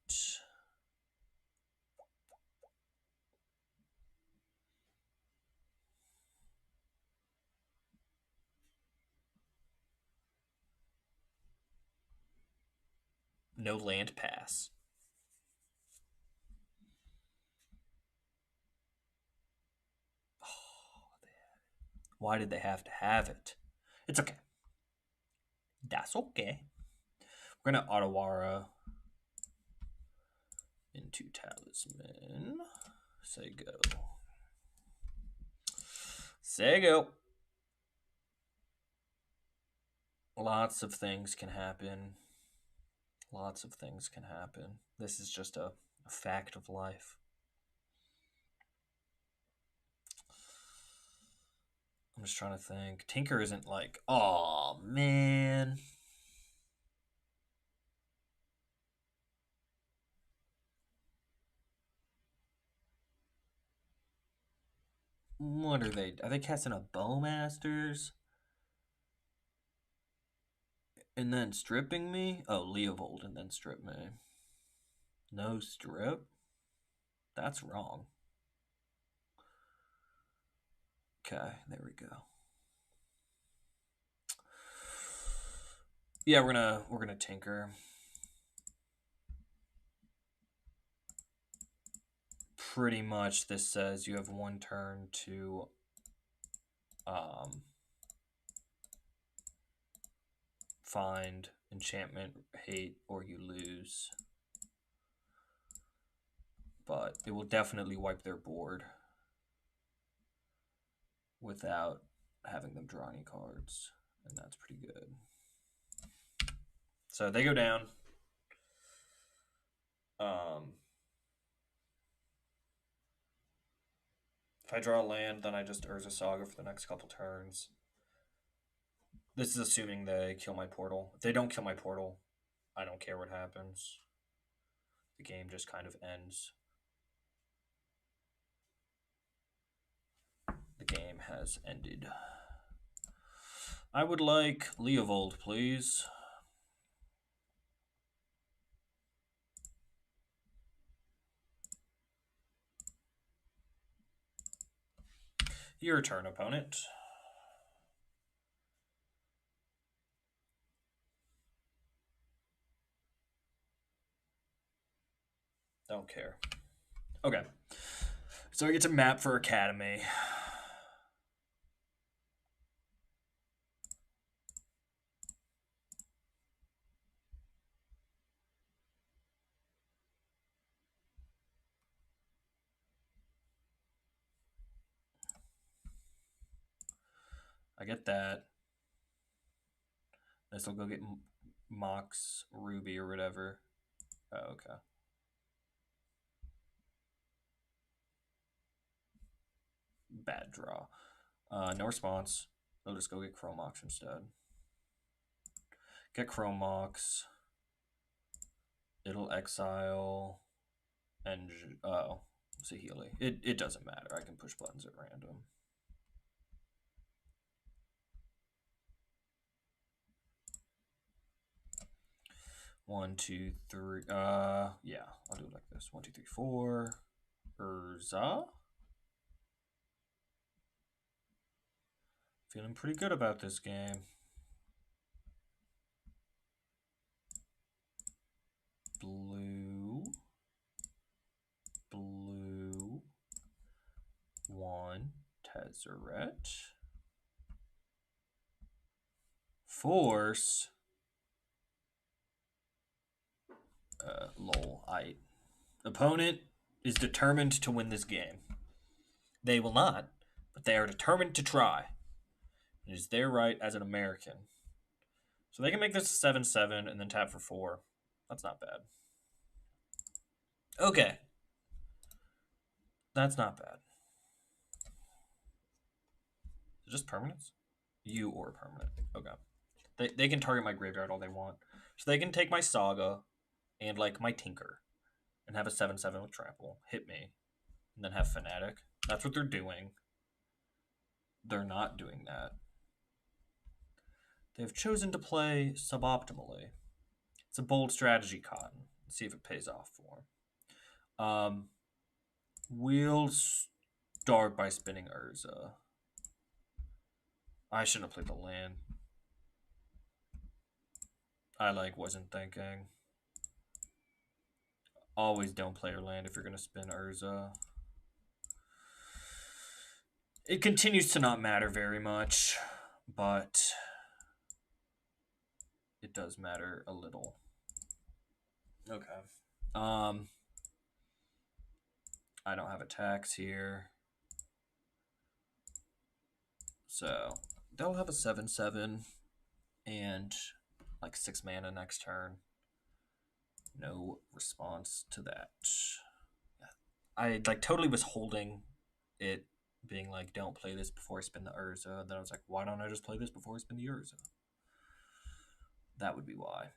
No land pass. Why did they have to have it? It's okay. That's okay. We're going to Otawara into Talisman. Say go. Say go. Lots of things can happen. Lots of things can happen. This is just a fact of life. I'm just trying to think. Tinker isn't like, oh man. What are they? Are they casting a Bowmasters? And then stripping me? Oh, Leovold and then strip me. No strip? That's wrong. Okay, there we go. Yeah, we're gonna tinker. Pretty much this says you have 1 turn to find enchantment, hate, or you lose. But it will definitely wipe their board without having them draw any cards, and that's pretty good. So they go down. If I draw a land, then I just Urza Saga for the next couple turns. This is assuming they kill my portal. If they don't kill my portal, I don't care what happens. The game just kind of ends. The game has ended. I would like Leovold, please. Your turn, opponent. Don't care. Okay. So I get to map for Academy. I get that. This will go get Mox Ruby or whatever. Oh, okay. Bad draw. No response. I'll just go get Chromox instead. Get Chromox. It'll exile and Saheeli. It doesn't matter. I can push buttons at random. One, two, three. Yeah, I'll do it like this. 1, 2, 3, 4. Urza. Feeling pretty good about this game. Blue. Blue. 1. Tezzeret. Force. Lol. Opponent is determined to win this game. They will not, but they are determined to try. It is their right as an American. So they can make this a 7/7 and then tap for 4. That's not bad. Okay. That's not bad. Just permanents? You or permanent. Okay. They can target my graveyard all they want. So they can take my Saga and like my Tinker and have a 7/7 with trample, hit me, and then have Fanatic. That's what they're doing. They're not doing that. They've chosen to play suboptimally. It's a bold strategy, Cotton. Let's see if it pays off for them. We'll start by spinning Urza. I shouldn't have played the land. I wasn't thinking. Always don't play your land if you're going to spin Urza. It continues to not matter very much, but it does matter a little. Okay. I don't have attacks here. So they'll have a 7/7 and 6 mana next turn. No response to that. I totally was holding it being don't play this before I spin the Urza. Then I was like, why don't I just play this before I spin the Urza? That would be why.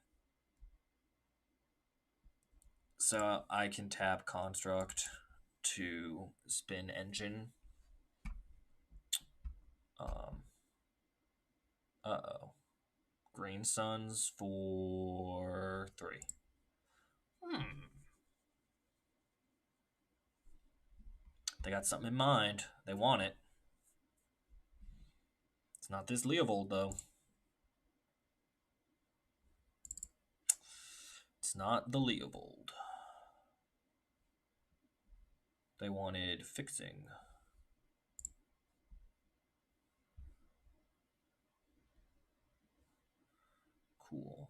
So I can tap Karnstruct to spin Engine. Uh-oh. Green Suns for 3. They got something in mind. They want it. It's not this Leovold, though. It's not the Leovold. They wanted fixing. Cool.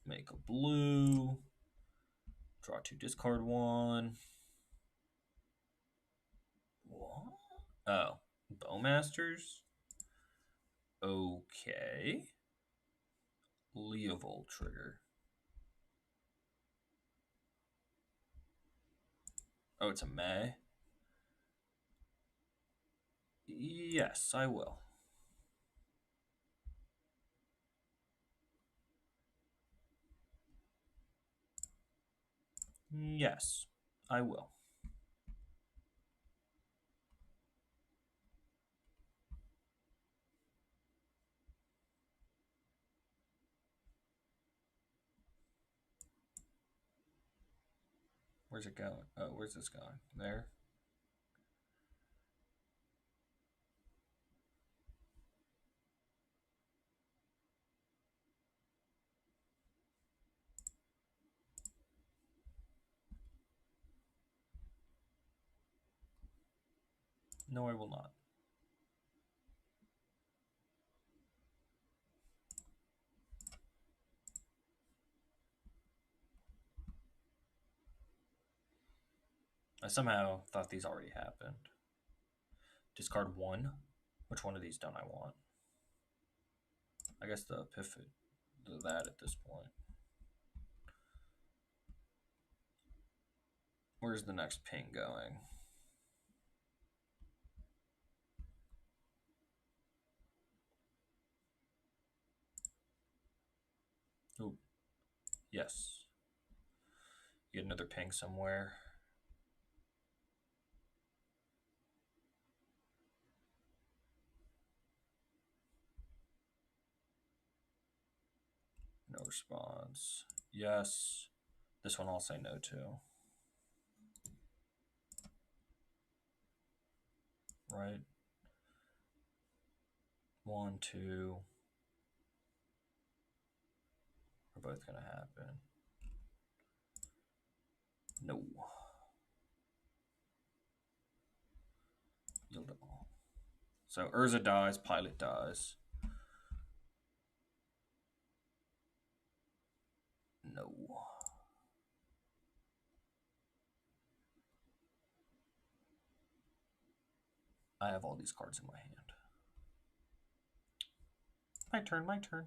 Make a blue. Draw 2, discard 1. What? Oh, Bowmasters? Okay. Leovold trigger. Oh, it's a May? Yes, I will. Yes, I will. Where's it going? Oh, where's this going? There? No, I will not. I somehow thought these already happened. Discard 1. Which one of these don't I want? I guess the Epiphany, that at this point. Where's the next ping going? Oh, yes. Get another ping somewhere. No response. Yes. This one I'll say no to. Right. 1, 2. Are both gonna happen. No. Yield it all. So Urza dies, Pilot dies. No. I have all these cards in my hand. My turn, my turn.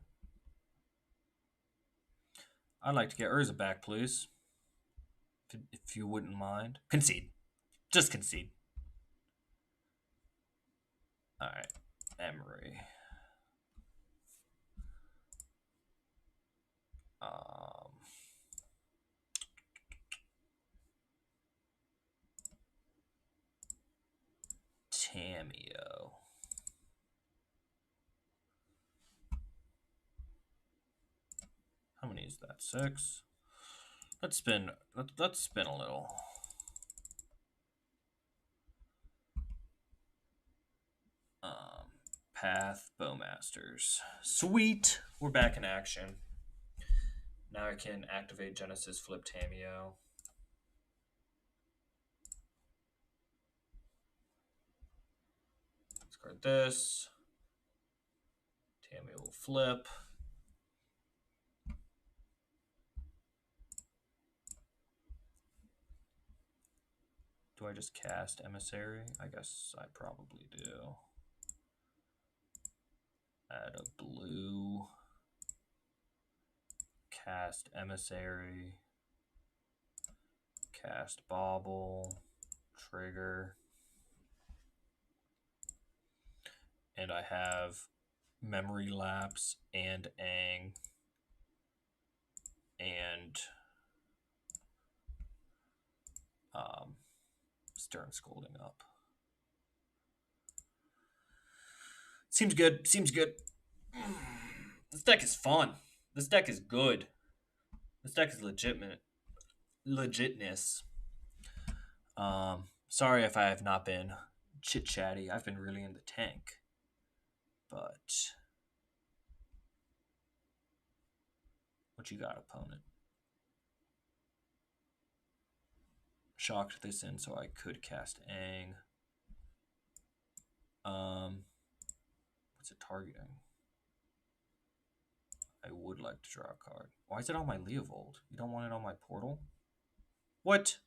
I'd like to get Urza back, please. If you wouldn't mind. Concede. Just concede. Alright. Emissary. Tamio. How many is that? 6. Let's spin. Let's spin a little. Path Bowmasters. Sweet. We're back in action. Now I can activate Genesis, flip Tamio. Discard this. Tamio will flip. Do I just cast Emissary? I guess I probably do. Add a blue. Cast Emissary. Cast Bauble. Trigger. And I have Memory Lapse and Aang and Stern Scolding up. Seems good. Seems good. This deck is fun. This deck is good. This deck is legitimate. Legitness. Sorry if I have not been chit-chatty. I've been really in the tank. But what you got, opponent? Shocked this in so I could cast Aang. What's it targeting? I would like to draw a card. Why is it on my Leovold? You don't want it on my portal? What?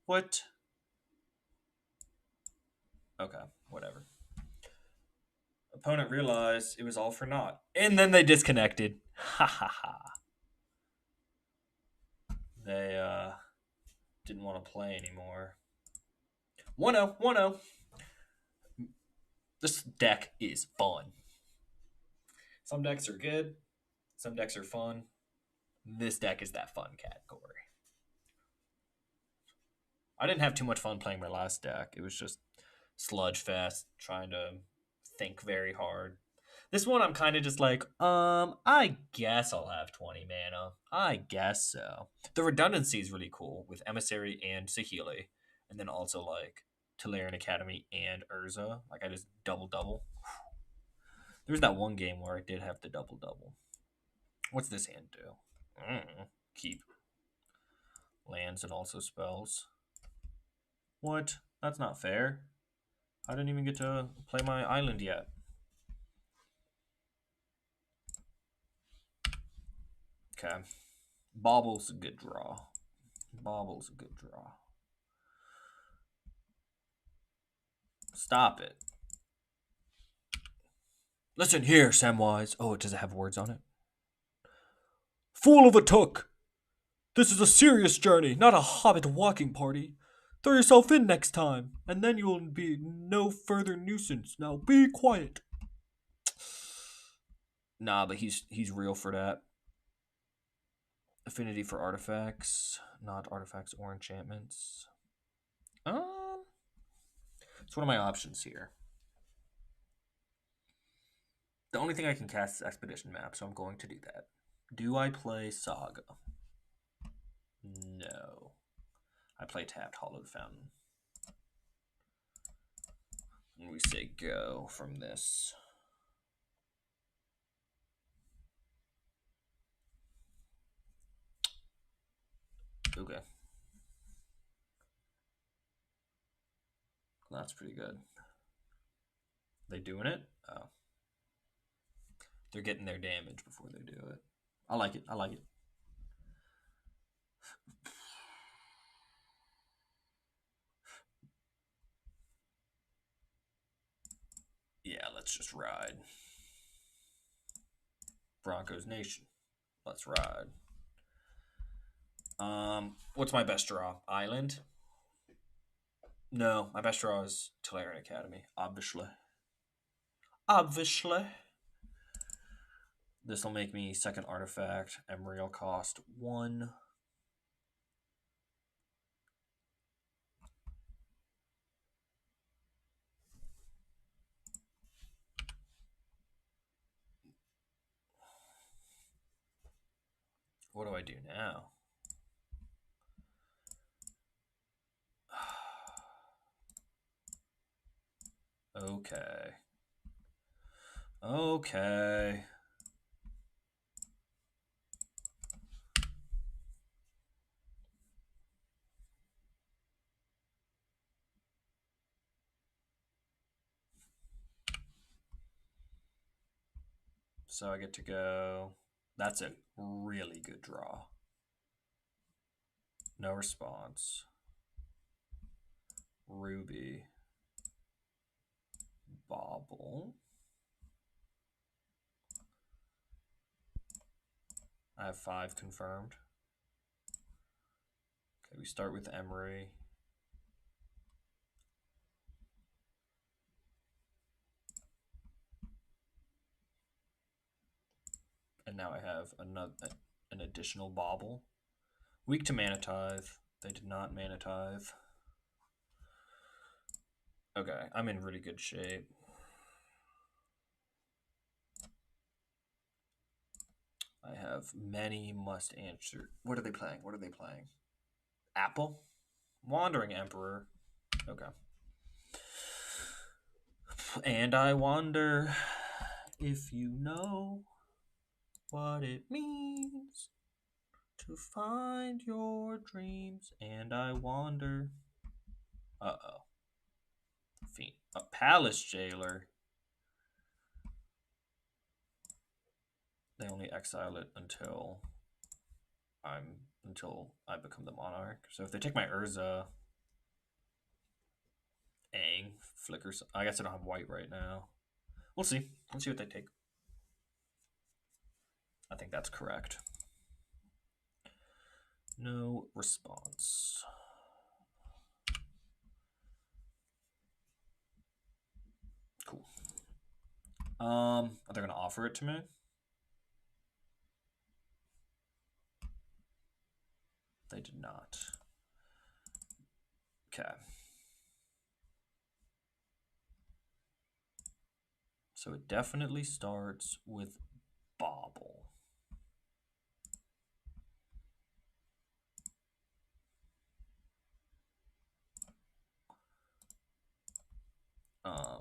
What? Okay, whatever. Opponent realized it was all for naught. And then they disconnected. Ha ha ha. They didn't want to play anymore. 1-0, 1-0. This deck is fun. Some decks are good. Some decks are fun. This deck is that fun category. I didn't have too much fun playing my last deck. It was just sludge fest, trying to think very hard. This one I'm kind of just like, I guess I'll have 20 mana. I guess so. The redundancy is really cool with Emissary and Saheeli. And then also like Tolarian Academy and Urza. Like I just double. There was that one game where I did have the double. What's this hand do? Keep. Lands and also spells. What? That's not fair. I didn't even get to play my island yet. Okay. Bauble's a good draw. Bauble's a good draw. Stop it. Listen here, Samwise. Oh, does it have words on it? Fool of a took! This is a serious journey, not a hobbit walking party. Throw yourself in next time, and then you will be no further nuisance. Now be quiet. Nah, but he's real for that. Affinity for artifacts, not artifacts or enchantments. It's one of my options here. The only thing I can cast is Expedition Map, so I'm going to do that. Do I play Saga? No. I play tapped Hollowed Fountain. And we say go from this. Okay. That's pretty good. They doing it? Oh. They're getting their damage before they do it. I like it. I like it. Yeah, let's just ride. Broncos Nation. Let's ride. What's my best draw? Island? No, my best draw is Tolarian Academy, obviously. Obviously. This will make me second artifact. Emissary will cost 1. What do I do now? Okay. Okay. So I get to go. That's a really good draw. No response. Ruby. Bauble. I have 5 confirmed. Okay, we start with Emissary. And now I have an additional bauble. Weak to mana tithe. They did not mana tithe. Okay, I'm in really good shape. I have many must answer. What are they playing? What are they playing? Apple? Wandering Emperor. Okay. And I wonder if you know what it means to find your dreams. And I wonder. Uh-oh. Fiend. A palace jailer. They only exile it until I become the monarch. So if they take my Urza, Aang, flickers. I guess I don't have white right now. We'll see. Let's see what they take. I think that's correct. No response. Cool. Are they gonna offer it to me? They did not. Okay. So it definitely starts with bauble.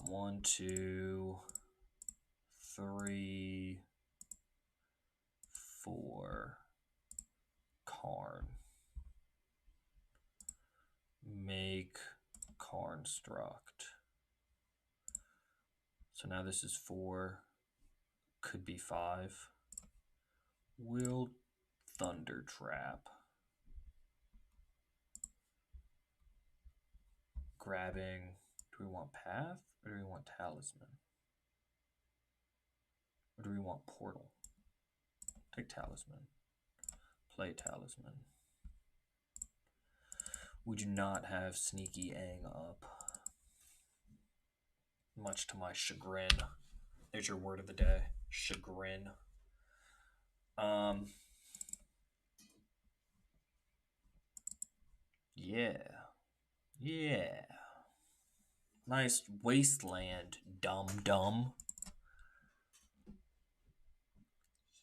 One, 2, 3, 4. Karn. Make karnstruct. So now this is 4. Could be 5. Will thunder trap. Grabbing. Do we want path or do we want talisman? Or do we want portal? Take talisman. Play talisman. We do not have sneaky Aang up. Much to my chagrin. There's your word of the day. Chagrin. Yeah. Yeah. Nice wasteland, dum-dum.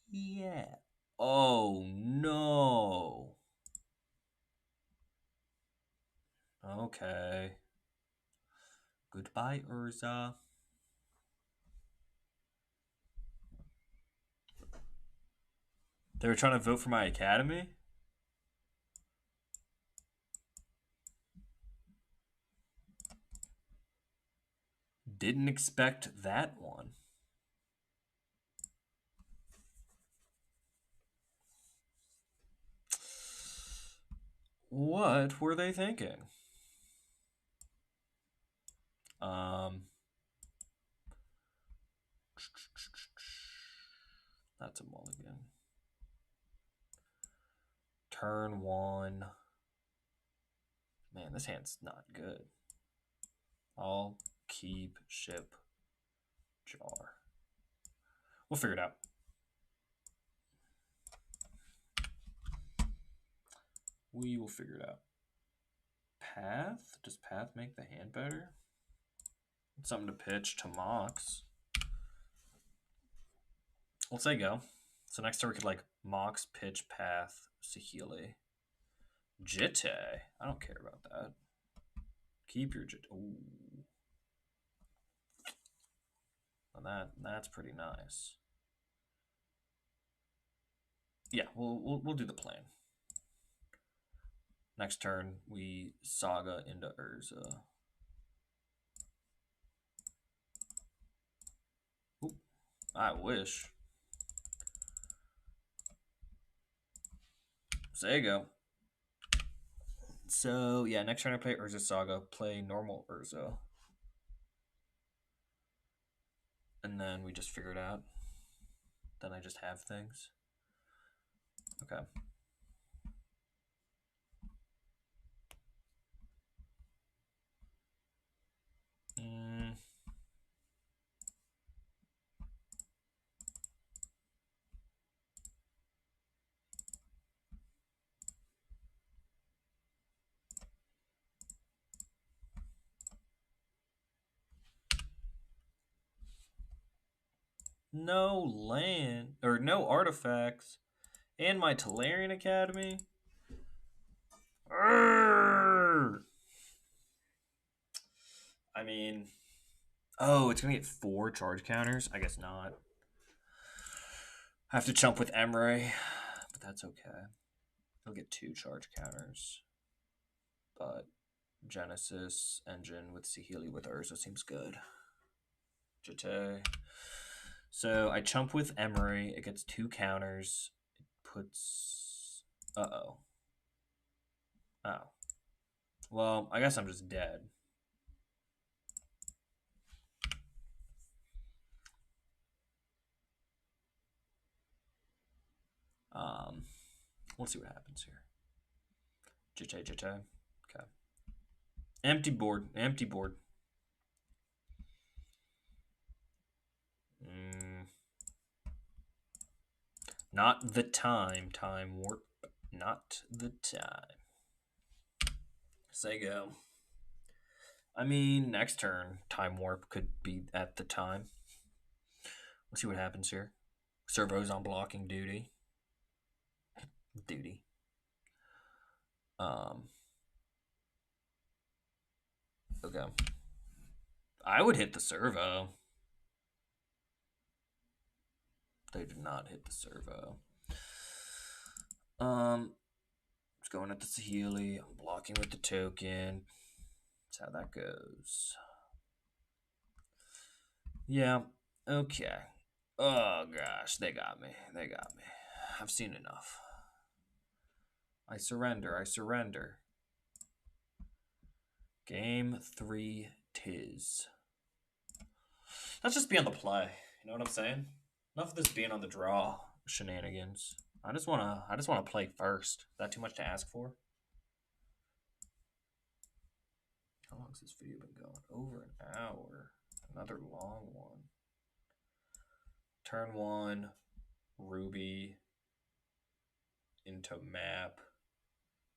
Yeah. Oh, no. Okay. Goodbye, Urza. They were trying to vote for my academy? Didn't expect that one. What were they thinking? That's a mulligan. Turn one. Man, this hand's not good. I'll keep ship jar. We'll figure it out. We will figure it out. Path? Does path make the hand better? Something to pitch to Mox. Let's say go. So next turn we could like Mox, pitch, path, Saheeli. Jitte. I don't care about that. Keep your Jitte. Ooh. And that's pretty nice. Yeah, we'll do the plan. Next turn we saga into Urza. Ooh, I wish. So there you go. So yeah, next turn I play Urza Saga, play normal Urza. And then we just figure it out. Then I just have things. Okay. No land or no artifacts, and my Talarian Academy. Arrgh! I mean, oh, it's gonna get 4 charge counters. I guess not. I have to chump with Emissary, but that's okay. He'll get 2 charge counters, but Genesis engine with Saheeli with Urza seems good. Jitte. So I chump with Emissary. It gets 2 counters. It puts. Uh-oh. Oh. Well, I guess I'm just dead. Let's see what happens here. Jitte. Okay. Empty board. Not the time. Time warp. Not the time. Say go. I mean, next turn, time warp could be at the time. Let's see what happens here. Servo's on blocking duty. Okay. I would hit the servo. They did not hit the servo. It's going at the Saheeli. I'm blocking with the token. That's how that goes. Yeah. Okay. Oh gosh, they got me. I've seen enough. I surrender. Game 3 'tis. Let's just be on the play. You know what I'm saying? Enough of this being on the draw shenanigans. I just wanna play first. Is that too much to ask for? How long has this video been going? Over an hour. Another long one. Turn 1, Ruby, into map,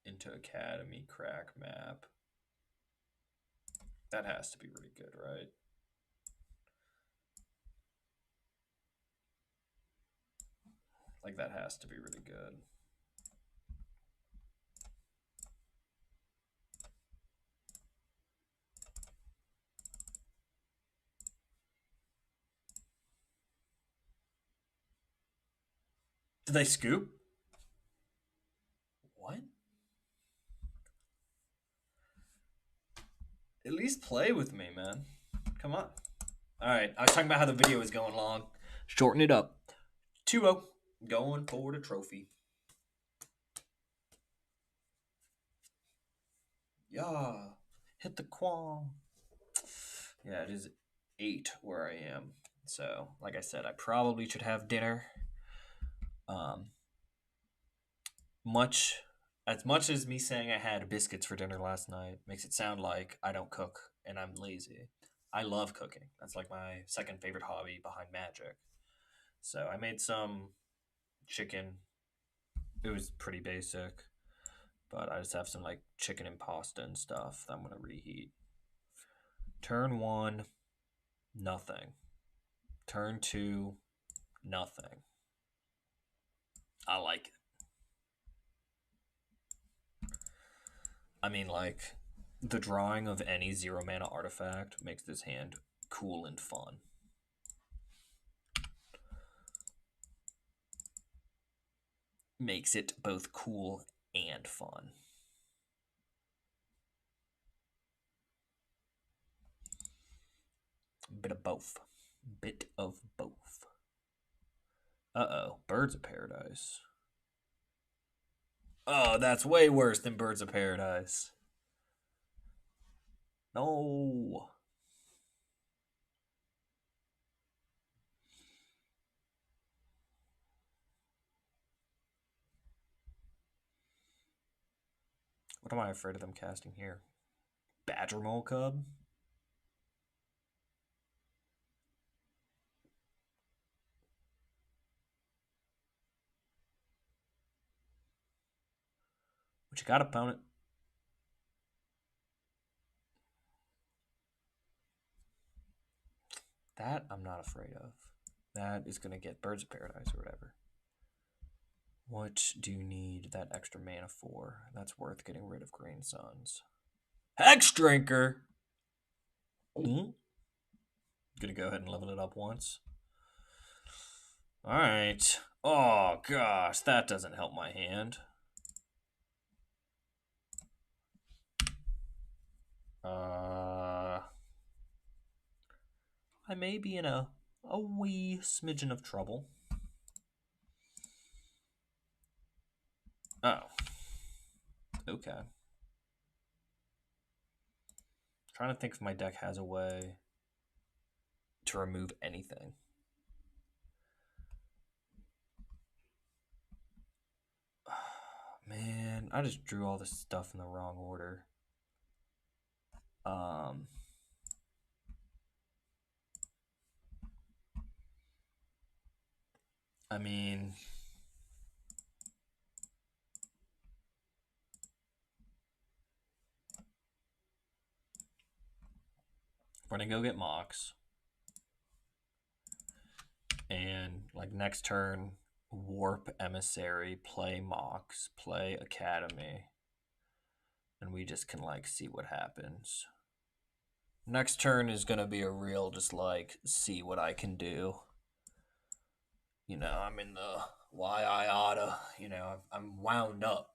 into academy, crack map. That has to be really good, right? Like, that has to be really good. Did they scoop? What? At least play with me, man. Come on. Alright, I was talking about how the video is going long. Shorten it up. 2-0. Going for the trophy. Yeah. Hit the quam. Yeah, it is 8 where I am. So, like I said, I probably should have dinner. As much as me saying I had biscuits for dinner last night makes it sound like I don't cook and I'm lazy. I love cooking. That's like my second favorite hobby behind magic. So I made some chicken. It was pretty basic, but I just have some like chicken and pasta and stuff that I'm gonna reheat. Turn 1, nothing. Turn 2, nothing. I like it. I mean, like, the drawing of any 0 mana artifact makes this hand cool and fun. Makes it both cool and fun. Bit of both. Bit of both. Uh-oh. Birds of Paradise. Oh, that's way worse than Birds of Paradise. No. What am I afraid of them casting here? Badger Mole Cub? What you got, opponent? That I'm not afraid of. That is going to get Birds of Paradise or whatever. What do you need that extra mana for? That's worth getting rid of Green Suns. Hex Drinker! Gonna go ahead and level it up once. Alright. Oh, gosh. That doesn't help my hand. I may be in a wee smidgen of trouble. Oh. Okay. Trying to think if my deck has a way to remove anything. Man, I just drew all this stuff in the wrong order. I mean, we're gonna go get Mox. And like next turn, warp Emissary, play Mox, play Academy. And we just can like see what happens. Next turn is gonna be a real just like see what I can do. You know, I'm in the why I oughta, you know, I'm wound up.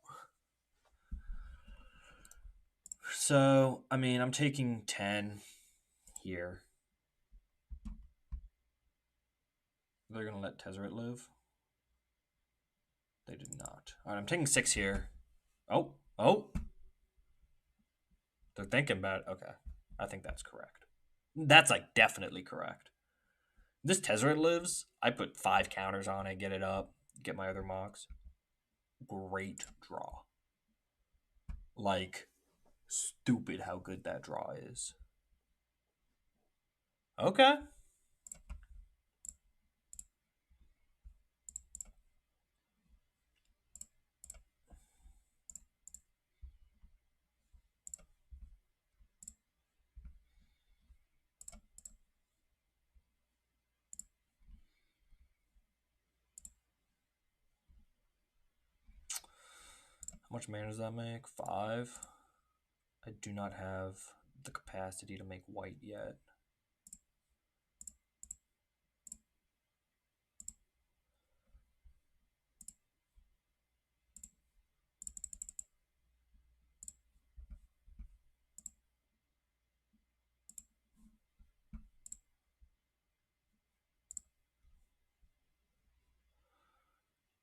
So, I mean, I'm taking 10 here. They're going to let Tezzeret live? They did not. All right, I'm taking 6 here. Oh. They're thinking about it. Okay. I think that's correct. That's like definitely correct. This Tezzeret lives. I put 5 counters on it, get it up, get my other mogs. Great draw. Like, stupid how good that draw is. Okay. How much mana does that make? 5. I do not have the capacity to make white yet.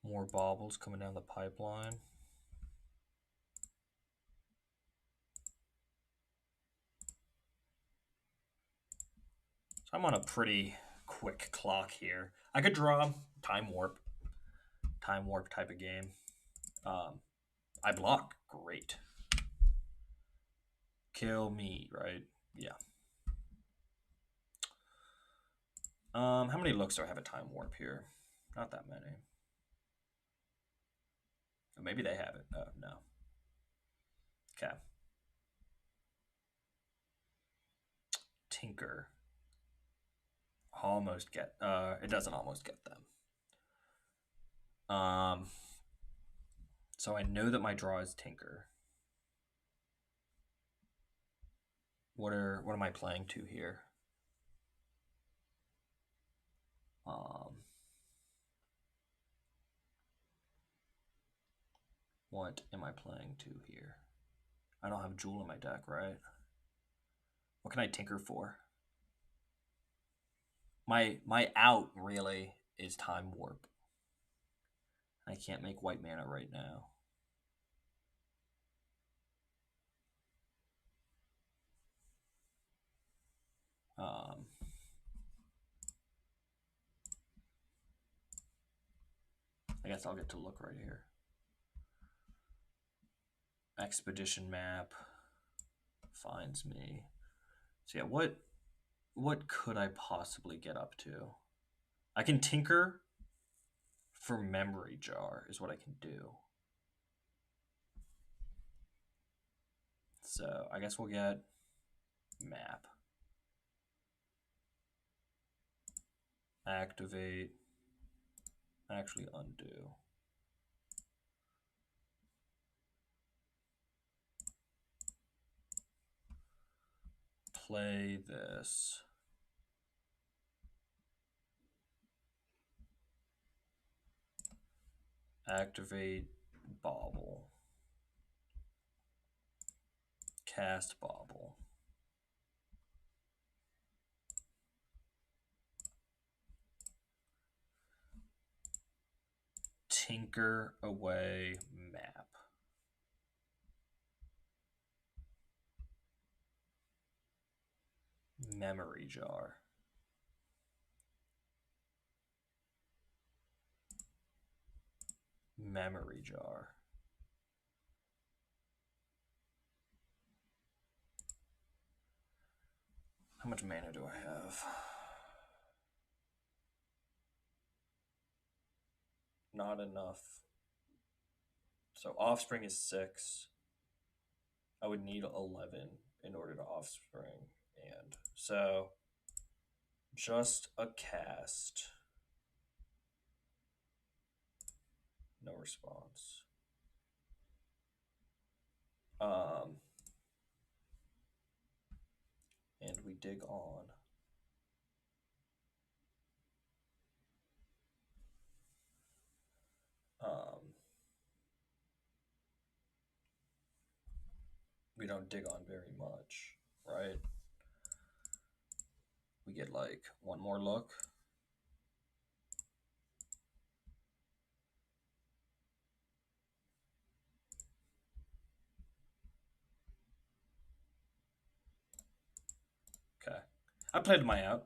More baubles coming down the pipeline. So I'm on a pretty quick clock here. I could draw time warp type of game. I block, great. Kill me, right? Yeah. How many looks do I have a time warp here? Not that many. Maybe they have it. Oh, no. Okay. Tinker. Almost get. It doesn't almost get them. So I know that my draw is Tinker. What am I playing to here? What am I playing to here? I don't have Jewel in my deck, right? What can I Tinker for? My out really is Time Warp. I can't make white mana right now. I guess I'll get to look right here. Expedition map finds me. So yeah, what could I possibly get up to? I can Tinker for Memory Jar is what I can do. So I guess we'll get map. Activate. Actually undo. Play this. Activate bauble. Cast bauble. Tinker away map. Memory jar. Memory jar. How much mana do I have? Not enough. So offspring is 6. I would need 11 in order to offspring. And so just a cast. No response. And we dig on. We don't dig on very much, right? We get like one more look. I played my out.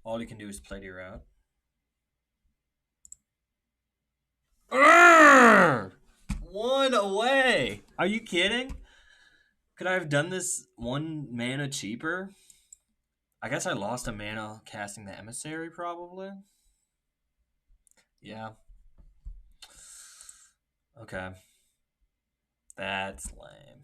All you can do is play to your out. Urgh! One away. Are you kidding? Could I have done this 1 mana cheaper? I guess I lost a mana casting the Emissary, probably. Yeah. Okay. That's lame.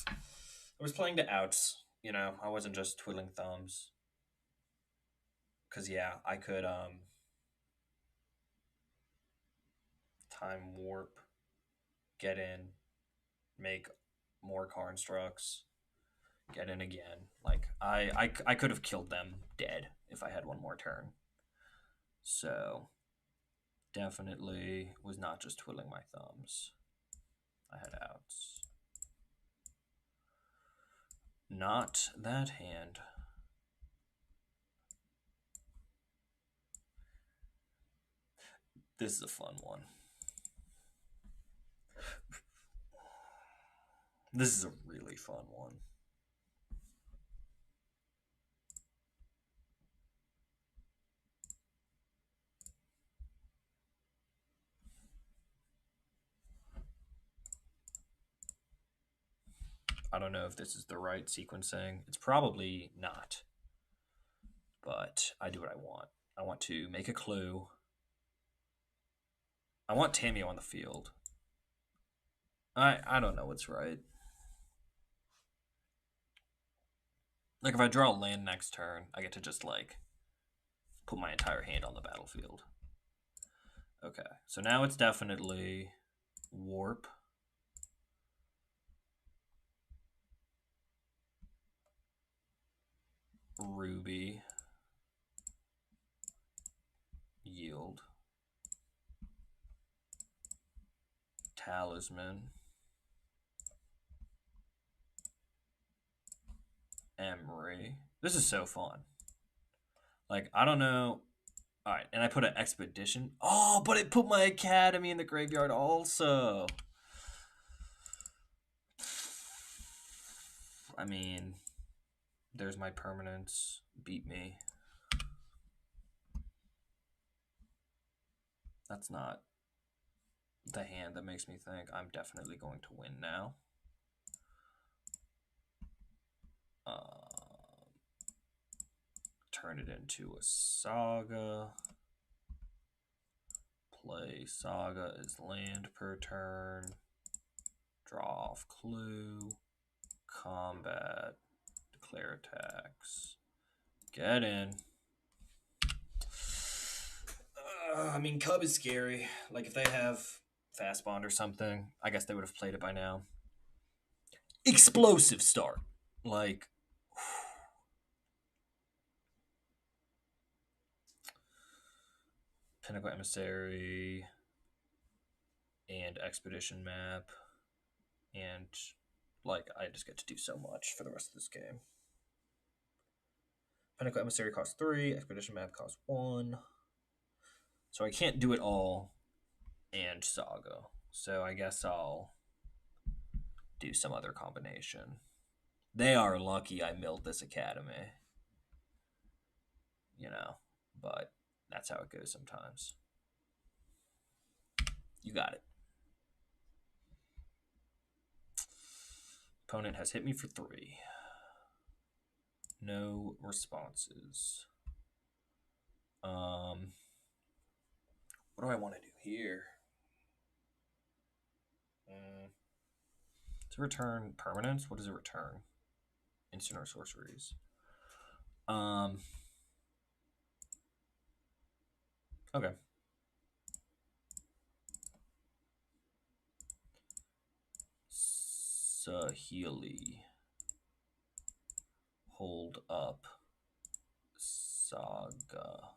I was playing to outs, you know. I wasn't just twiddling thumbs. Cause yeah, I could time warp, get in, make more karnstructs, get in again. Like I could have killed them dead if I had one more turn. So definitely was not just twiddling my thumbs. I had outs. Not that hand. This is a fun one. This is a really fun one. I don't know if this is the right sequencing. It's probably not. But I do what I want. I want to make a clue. I want Tamio on the field. I don't know what's right. Like if I draw a land next turn, I get to just like put my entire hand on the battlefield. Okay, so now it's definitely warp. Ruby. Yield. Talisman. Emery. This is so fun. Like, I don't know. Alright, and I put an expedition. Oh, but it put my academy in the graveyard also. I mean, there's my permanence. Beat me. That's not the hand that makes me think I'm definitely going to win now. Turn it into a saga. Play saga as land per turn. Draw off clue. Combat. Declare attacks. Get in. I mean, Cub is scary. Like, if they have Fast Bond or something, I guess they would have played it by now. Explosive start. Like, Pinnacle Emissary and Expedition Map. And, like, I just get to do so much for the rest of this game. Pinnacle Emissary costs 3. Expedition Map costs 1. So I can't do it all and Saga. So I guess I'll do some other combination. They are lucky I milled this academy. You know, but that's how it goes sometimes. You got it. Opponent has hit me for 3. No responses. What do I want to do here? To return permanents? What does it return? Instant or sorceries. Okay. Sahili. Hold up. Saga.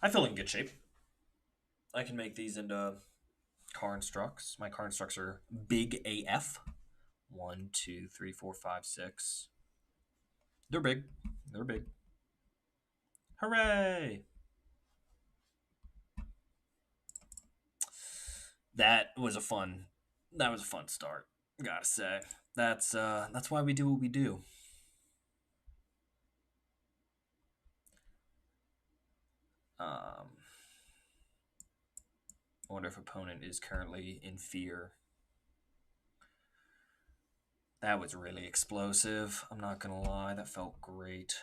I feel in good shape. I can make these into karnstructs. My karnstructs are big AF. 1, 2, 3, 4, 5, 6. They're big. They're big. Hooray! That was a fun start, gotta say. That's why we do what we do. I wonder if opponent is currently in fear. That was really explosive. I'm not gonna lie, that felt great.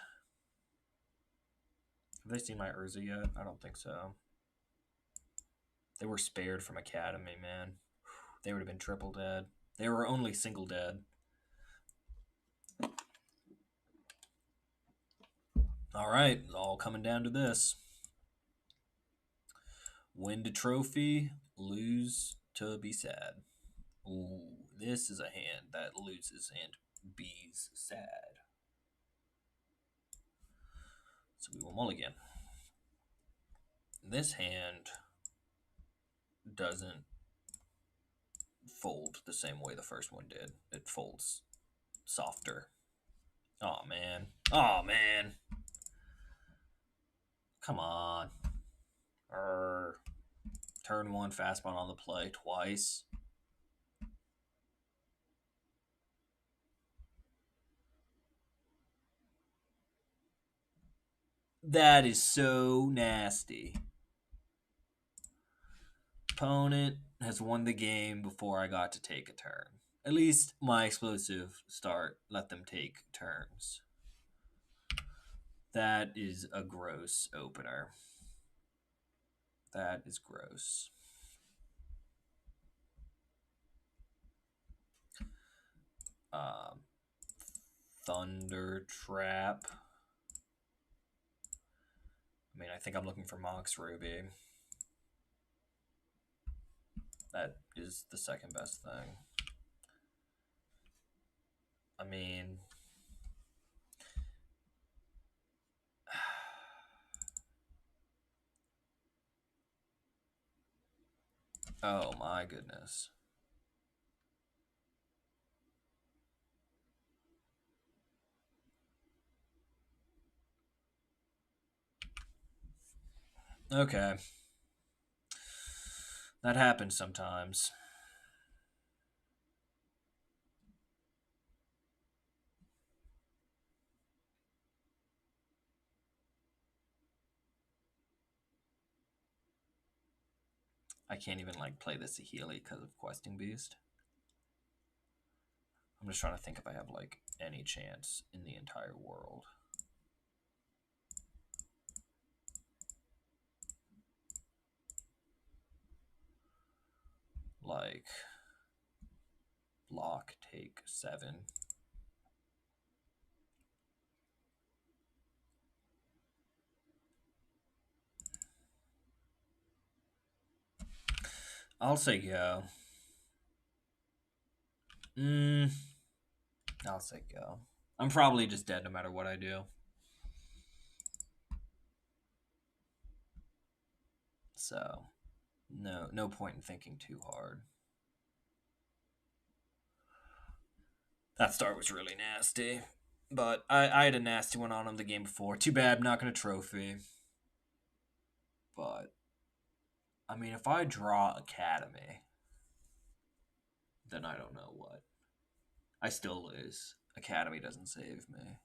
Have they seen my Urza yet? I don't think so. They were spared from Academy, man. They would have been triple dead. They were only single dead. All right, all coming down to this. Win the trophy, lose to be sad. Ooh, this is a hand that loses and be's sad. So we will mulligan. This hand doesn't fold the same way the first one did. It folds softer. Oh man. Oh man. Come on. Turn 1, fastball on the play twice. That is so nasty. Opponent has won the game before I got to take a turn. At least my explosive start let them take turns. That is a gross opener. That is gross. Thunder Trap. I mean, I think I'm looking for Mox Ruby. That is the second best thing. I mean, oh my goodness. Okay. That happens sometimes. I can't even like play this Saheeli because of Questing Beast. I'm just trying to think if I have like any chance in the entire world. Like block, take 7. I'll say go. I'll say go. I'm probably just dead no matter what I do. So, no point in thinking too hard. That start was really nasty. But I had a nasty one on him the game before. Too bad, not going to trophy. But, I mean, if I draw Academy, then I don't know what. I still lose. Academy doesn't save me.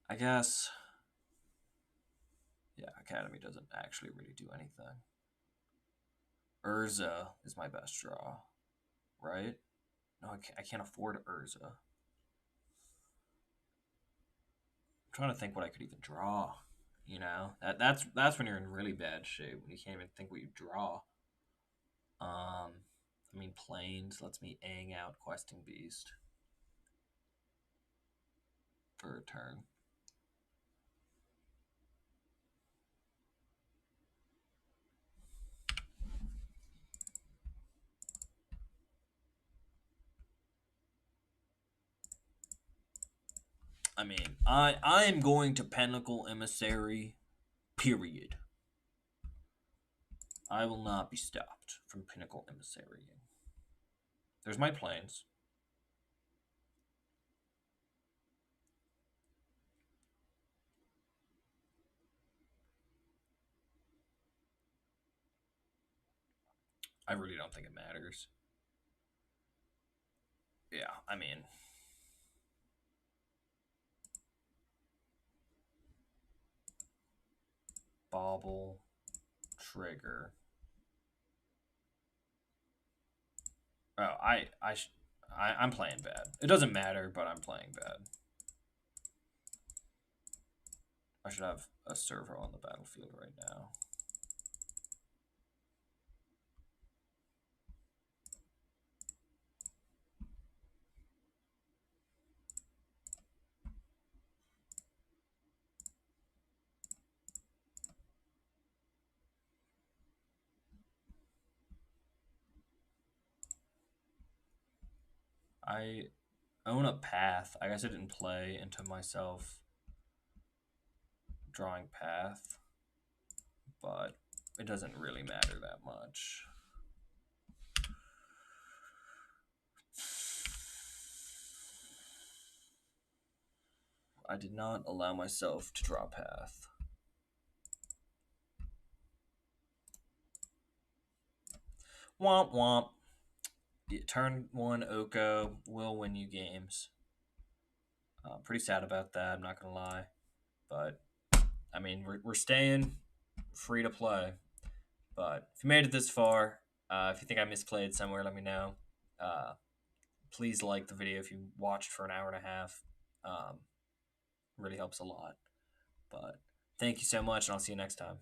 I guess. Yeah, Academy doesn't actually really do anything. Urza is my best draw, right? No, I can't afford Urza. I'm trying to think what I could even draw. You know, that's when you're in really bad shape, when you can't even think what you draw. I mean, Plains lets me ang out Questing Beast for a turn. I mean, I am going to Pinnacle Emissary, period. I will not be stopped from Pinnacle Emissary. There's my planes. I really don't think it matters. Yeah, I mean, bauble, trigger. Oh, I'm playing bad. It doesn't matter, but I'm playing bad. I should have a servo on the battlefield right now. I own a path. I guess I didn't play into myself drawing path, but it doesn't really matter that much. I did not allow myself to draw path. Womp womp. Turn 1 Oko will win you games. Pretty sad about that, I'm not going to lie. But, I mean, we're staying free to play. But if you made it this far, if you think I misplayed somewhere, let me know. Please like the video if you watched for an hour and a half. Really helps a lot. But thank you so much, and I'll see you next time.